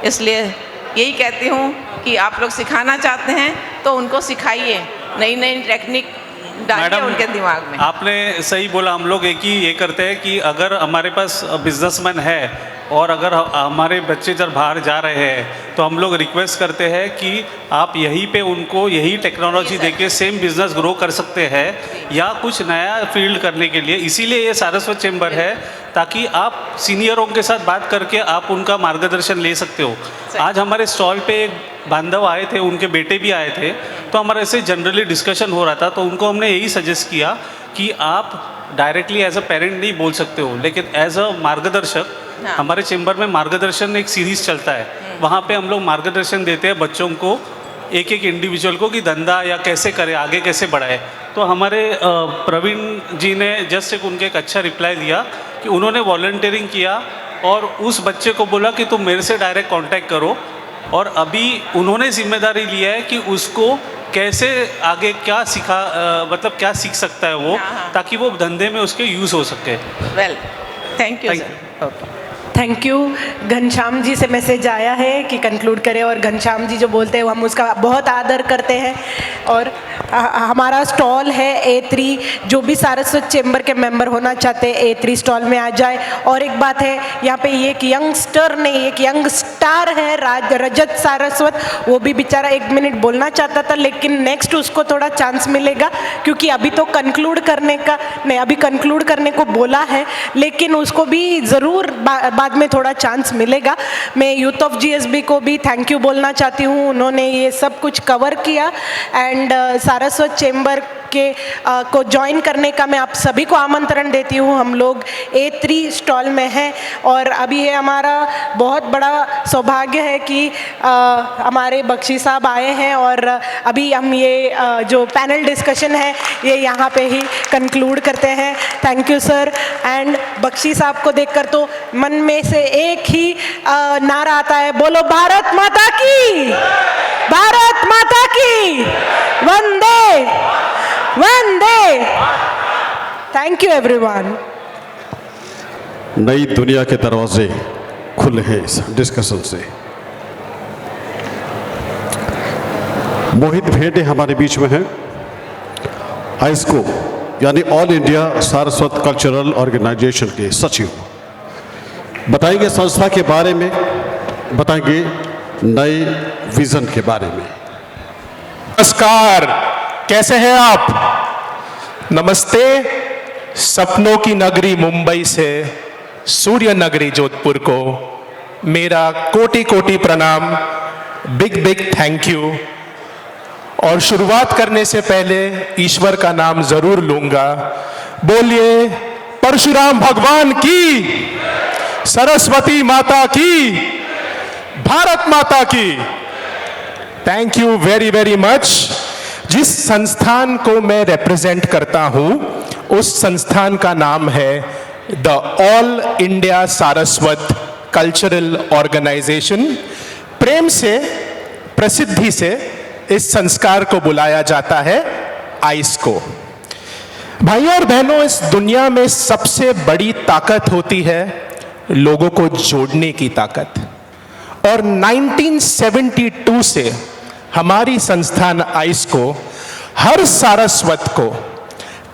इसलिए यही कहती हूँ कि आप लोग सिखाना चाहते हैं तो उनको सिखाइए, नई नई टेक्निक डालिए उनके दिमाग में। आपने सही बोला। हम लोग एक ही ये करते हैं कि अगर हमारे पास बिजनेसमैन है और अगर हमारे बच्चे जब बाहर जा रहे हैं तो हम लोग रिक्वेस्ट करते हैं कि आप यहीं पे उनको यही टेक्नोलॉजी देके सेम बिजनेस ग्रो कर सकते हैं या कुछ नया फील्ड करने के लिए। इसीलिए ये सारस्वत चैम्बर है ताकि आप सीनियरों के साथ बात करके आप उनका मार्गदर्शन ले सकते हो। आज हमारे स्टॉल पे एक बांधव आए थे, उनके बेटे भी आए थे, तो हमारे ऐसे जनरली डिस्कशन हो रहा था, तो उनको हमने यही सजेस्ट किया कि आप डायरेक्टली एज अ पेरेंट नहीं बोल सकते हो, लेकिन एज अ मार्गदर्शक हमारे चैम्बर में मार्गदर्शन एक सीरीज़ चलता है, वहाँ पे हम लोग मार्गदर्शन देते हैं बच्चों को, एक एक इंडिविजुअल को कि धंधा या कैसे करे, आगे कैसे बढ़ाए। तो हमारे प्रवीण जी ने जस्ट उनके एक अच्छा रिप्लाई दिया कि उन्होंने वॉलंटियरिंग किया और उस बच्चे को बोला कि तुम मेरे से डायरेक्ट कांटेक्ट करो, और अभी उन्होंने जिम्मेदारी लिया है कि उसको कैसे आगे क्या मतलब क्या सीख सकता है वो, ताकि वो धंधे में उसके यूज़ हो सके। Well, thank you sir. Thank you. Ghanshyam ji से मैसेज आया है कि कंक्लूड करें, और घनश्याम जी जो बोलते हैं वो हम उसका बहुत आदर करते हैं। और हमारा स्टॉल है A3, जो भी सारस्वत चैम्बर के मेंबर होना चाहते हैं A3 स्टॉल में आ जाए। और एक बात है, यहाँ पे एक यंगस्टर नहीं, एक यंग स्टार है रजत सारस्वत, वो भी बेचारा 1 मिनट बोलना चाहता था, लेकिन नेक्स्ट उसको थोड़ा चांस मिलेगा क्योंकि अभी तो कंक्लूड करने का नहीं, अभी कंक्लूड करने को बोला है, लेकिन उसको भी ज़रूर बाद में थोड़ा चांस मिलेगा। मैं यूथ ऑफ GSB को भी थैंक यू बोलना चाहती हूँ, उन्होंने ये सब कुछ कवर किया। एंड सारस्वत चैम्बर के को ज्वाइन करने का मैं आप सभी को आमंत्रण देती हूँ। हम लोग A3 स्टॉल में हैं और अभी ये हमारा बहुत बड़ा सौभाग्य है कि हमारे बख्शी साहब आए हैं और अभी हम ये जो पैनल डिस्कशन है ये यहाँ पे ही कंक्लूड करते हैं। Thank you sir. And Bakshi साहब को देखकर तो मन में से एक ही नारा आता है, बोलो भारत माता की, भारत माता की, वंदे वंदे। Thank you everyone. नई दुनिया के दरवाजे खुले हैं इस डिस्कशन से। मोहित भेड़े हमारे बीच में हैं, आइस्को यानी all India Saraswat cultural organisation के सचिव, बताएंगे संस्था के बारे में, बताएंगे नए विजन के बारे में। नमस्कार, कैसे हैं आप? नमस्ते। सपनों की नगरी मुंबई से सूर्य नगरी जोधपुर को मेरा कोटि कोटि प्रणाम, बिग बिग थैंक यू। और शुरुआत करने से पहले ईश्वर का नाम जरूर लूंगा। बोलिए परशुराम भगवान की, सरस्वती माता की, भारत माता की। Thank you very very much. जिस संस्थान को मैं रिप्रेजेंट करता हूं उस संस्थान का नाम है the all India Saraswat cultural organisation. प्रेम से, प्रसिद्धि से इस संस्कार को बुलाया जाता है आइस्को। भाइयों और बहनों, इस दुनिया में सबसे बड़ी ताकत होती है लोगों को जोड़ने की ताकत। और 1972 से हमारी संस्थान आइस्को हर सारस्वत को,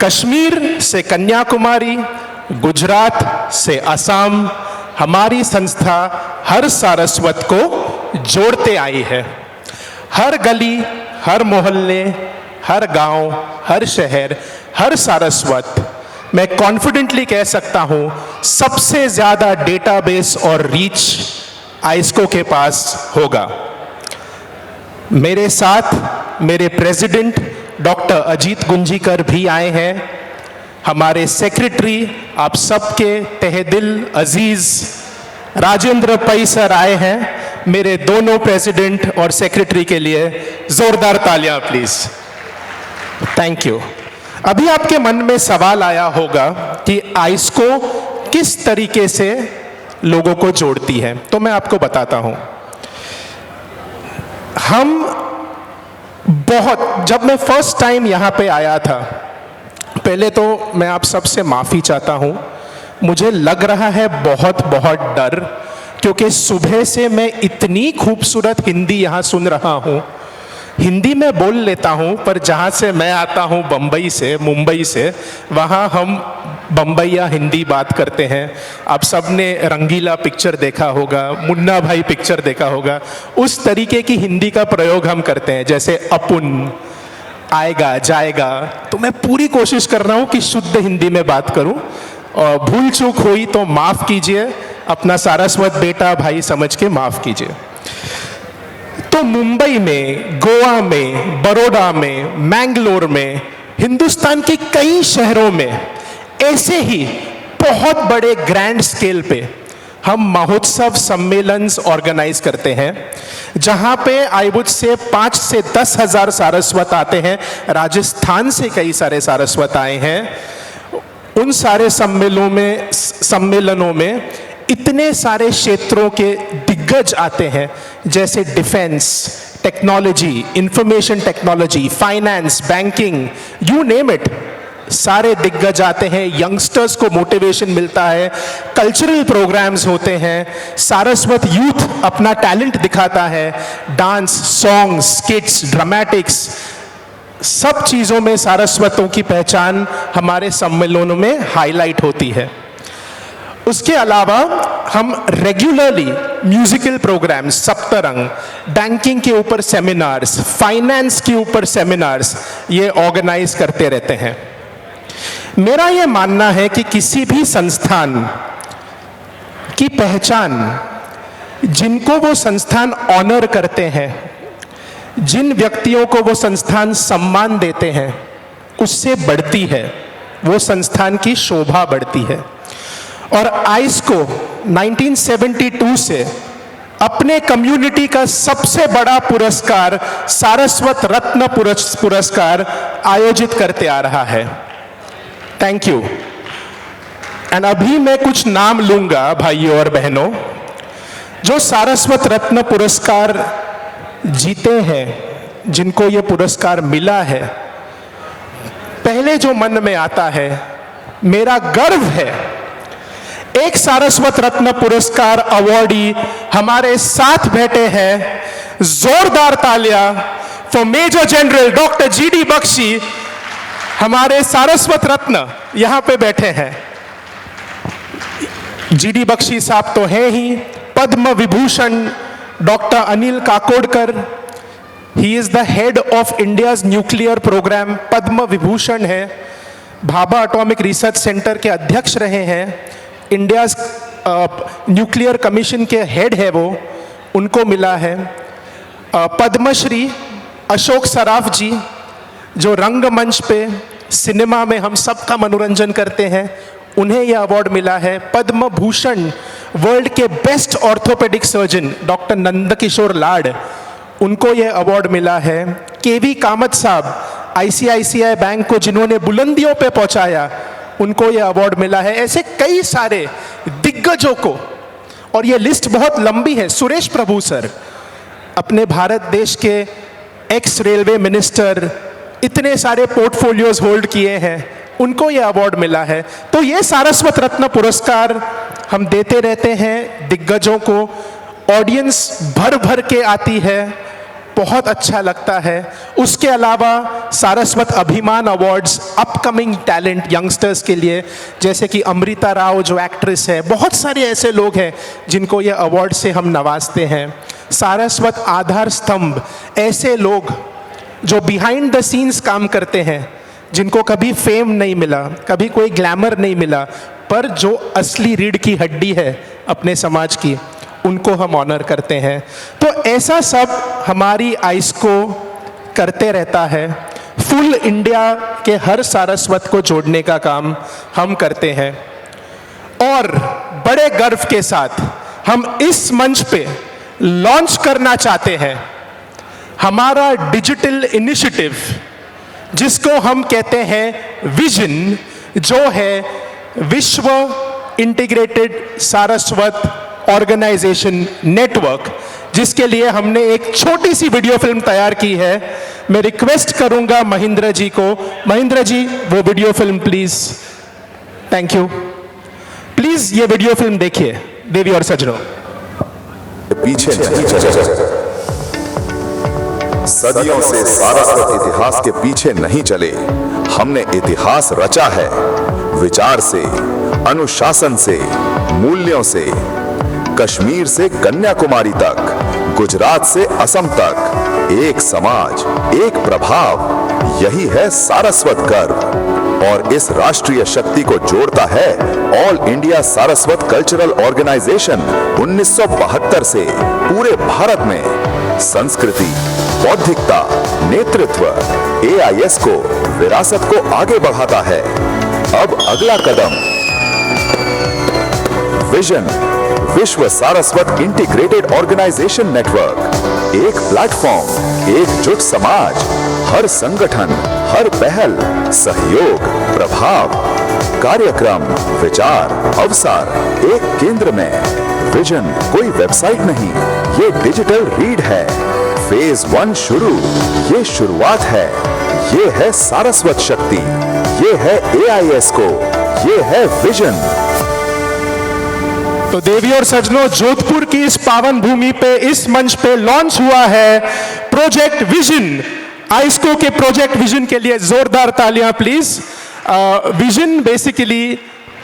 कश्मीर से कन्याकुमारी, गुजरात से असम, हमारी संस्था हर सारस्वत को जोड़ते आई है। हर गली, हर मोहल्ले, हर गांव, हर शहर, हर सारस्वत, मैं कॉन्फिडेंटली कह सकता हूं सबसे ज्यादा डेटाबेस और रीच आइस्को के पास होगा। मेरे साथ मेरे प्रेसिडेंट डॉक्टर अजीत गुंजीकर भी आए हैं। हमारे सेक्रेटरी, आप सबके तहे दिल अजीज राजेंद्र पै सर आए हैं। मेरे दोनों प्रेसिडेंट और सेक्रेटरी के लिए जोरदार तालियां प्लीज। Thank you. अभी आपके मन में सवाल आया होगा कि आइस्को किस तरीके से लोगों को जोड़ती है, तो मैं आपको बताता हूं। जब मैं फर्स्ट टाइम यहां पे आया था, पहले तो मैं आप सबसे माफी चाहता हूं। मुझे लग रहा है बहुत डर, क्योंकि सुबह से मैं इतनी खूबसूरत हिंदी यहाँ सुन रहा हूँ। हिंदी में बोल लेता हूँ, पर जहाँ से मैं आता हूँ बम्बई से, मुंबई से, वहाँ हम बम्बईया हिंदी बात करते हैं। आप सब ने रंगीला पिक्चर देखा होगा, मुन्ना भाई पिक्चर देखा होगा। उस तरीके की हिंदी का प्रयोग हम करते हैं, जैसे अपुन, आएगा, जाएगा। तो मैं पूरी कोशिश कर रहा हूँ कि शुद्ध हिंदी में बात करूँ, और भूल चूक हुई तो माफ़ कीजिए, अपना सारस्वत बेटा भाई समझ के माफ़ कीजिए। तो मुंबई में, गोवा में, बड़ौदा में, मैंगलोर में, हिंदुस्तान के कई शहरों में ऐसे ही बहुत बड़े ग्रैंड स्केल पे हम महोत्सव सम्मेलन ऑर्गेनाइज करते हैं, जहां पे आई वुड से 5 से 10 हज़ार सारस्वत आते हैं। राजस्थान से कई सारे सारस्वत आए हैं। उन सारे सम्मेलनों में इतने सारे क्षेत्रों के दिग्गज आते हैं, जैसे defence, technology, information technology, finance, banking, you name it. सारे दिग्गज आते हैं। यंगस्टर्स को मोटिवेशन मिलता है, कल्चरल प्रोग्राम्स होते हैं, सारस्वत यूथ अपना टैलेंट दिखाता है, डांस, सॉन्ग्स, स्किट्स, ड्रामेटिक्स, सब चीज़ों में सारस्वतों की पहचान हमारे सम्मेलनों में हाईलाइट होती है। उसके अलावा हम regularly musical programmes, Saptarang, banking के ऊपर सेमिनार्स, फाइनेंस के ऊपर सेमिनार्स, ये ऑर्गेनाइज करते रहते हैं। मेरा ये मानना है कि किसी भी संस्थान की पहचान जिनको वो संस्थान ऑनर करते हैं, जिन व्यक्तियों को वो संस्थान सम्मान देते हैं, उससे बढ़ती है, वो संस्थान की शोभा बढ़ती है। और आइस्को 1972 से अपने कम्युनिटी का सबसे बड़ा पुरस्कार, सारस्वत रत्न पुरस्कार आयोजित करते आ रहा है। Thank you. एंड अभी मैं कुछ नाम लूंगा भाइयों और बहनों, जो सारस्वत रत्न पुरस्कार जीते हैं, जिनको ये पुरस्कार मिला है। पहले जो मन में आता है, मेरा गर्व है, एक सारस्वत रत्न पुरस्कार अवॉर्डी हमारे साथ बैठे हैं। जोरदार तालियां for major general doctor GD Bakshi, हमारे सारस्वत रत्न यहां पे बैठे हैं। जीडी बख्शी साहब तो हैं ही। Padma Vibhushan doctor Anil Kakodkar, he is the head of India's nuclear programme, Padma Vibhushan है। भाभा एटॉमिक रिसर्च सेंटर के अध्यक्ष रहे हैं। इंडियाज न्यूक्लियर कमीशन के हेड है वो, उनको मिला है। पद्मश्री अशोक सराफ जी, जो रंगमंच पे, सिनेमा में हम सबका मनोरंजन करते हैं, उन्हें यह अवार्ड मिला है। पद्म भूषण वर्ल्ड के best orthopaedic surgeon doctor Nandkishore Laad, उनको यह अवार्ड मिला है। केवी कामत साहब, आईसीआईसीआई बैंक को जिन्होंने बुलंदियों पे पहुंचाया, उनको यह अवार्ड मिला है। ऐसे कई सारे दिग्गजों को, और ये लिस्ट बहुत लंबी है। सुरेश प्रभु सर, अपने भारत देश के एक्स रेलवे मिनिस्टर, इतने सारे पोर्टफोलियोज होल्ड किए हैं, उनको यह अवार्ड मिला है। तो ये सारस्वत रत्न पुरस्कार हम देते रहते हैं दिग्गजों को। ऑडियंस भर भर के आती है, बहुत अच्छा लगता है। उसके अलावा सारस्वत अभिमान अवार्ड्स अपकमिंग टैलेंट यंगस्टर्स के लिए, जैसे कि अमृता राव जो एक्ट्रेस है, बहुत सारे ऐसे लोग हैं जिनको ये अवार्ड से हम नवाजते हैं। सारस्वत आधार स्तंभ ऐसे लोग जो बिहाइंड द सीन्स काम करते हैं, जिनको कभी फेम नहीं मिला, कभी कोई ग्लैमर नहीं मिला, पर जो असली रीढ़ की हड्डी है अपने समाज की, उनको हम ऑनर करते हैं। तो ऐसा सब हमारी आइस्को करते रहता है। फुल इंडिया के हर सारस्वत को जोड़ने का काम हम करते हैं और बड़े गर्व के साथ हम इस मंच पे लॉन्च करना चाहते हैं हमारा डिजिटल इनिशिएटिव, जिसको हम कहते हैं विजन, जो है विश्व इंटीग्रेटेड सारस्वत ऑर्गेनाइजेशन नेटवर्क, जिसके लिए हमने एक छोटी सी वीडियो फिल्म तैयार की है। मैं रिक्वेस्ट करूंगा महेंद्र जी को, महेंद्र जी वो video film please. Thank you. Please ये वीडियो फिल्म देखिए। देवी और सज्जनों, पीछे नहीं चले, सदियों से सारस्वत इतिहास के पीछे नहीं चले। हमने इतिहास रचा है विचार से, अनुशासन से, मूल्यों से। कश्मीर से कन्याकुमारी तक, गुजरात से असम तक, एक समाज, एक प्रभाव, यही है सारस्वत गर्व। और इस राष्ट्रीय शक्ति को जोड़ता है all India Saraswat cultural organisation 1972 से पूरे भारत में संस्कृति, बौद्धिकता, नेतृत्व, AIS को, विरासत को आगे बढ़ाता है। अब अगला कदम विजन, विश्व सारस्वत इंटीग्रेटेड ऑर्गेनाइजेशन नेटवर्क। एक प्लेटफॉर्म, एकजुट समाज, हर संगठन, हर पहल, सहयोग, प्रभाव, कार्यक्रम, विचार, अवसर एक केंद्र में। विजन कोई वेबसाइट नहीं, ये डिजिटल रीड है। फेज 1 शुरू, ये शुरुआत है। ये है सारस्वत शक्ति, ये है AIS को, ये है विजन। तो देवी और सज्जनों, जोधपुर की इस पावन भूमि पे, इस मंच पे लॉन्च हुआ है प्रोजेक्ट विजन। आइस्को के प्रोजेक्ट विजन के लिए जोरदार तालियां प्लीज। विजन बेसिकली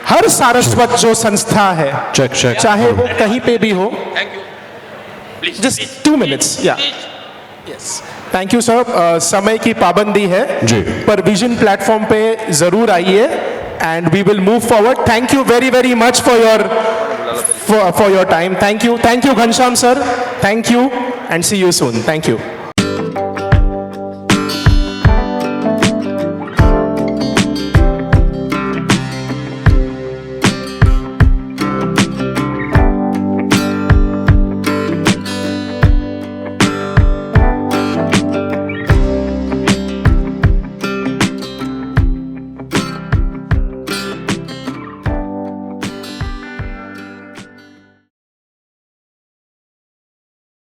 हर सारस्वत जो संस्था है, चाहे वो कहीं पे भी हो, जस्ट 2 मिनट्स, या थैंक यू सर। समय की पाबंदी है जी, पर विजन प्लेटफॉर्म पे जरूर आइए and we will move forward. Thank you very very much for your time. Thank you Ghanshyam sir, thank you and see you soon. Thank you.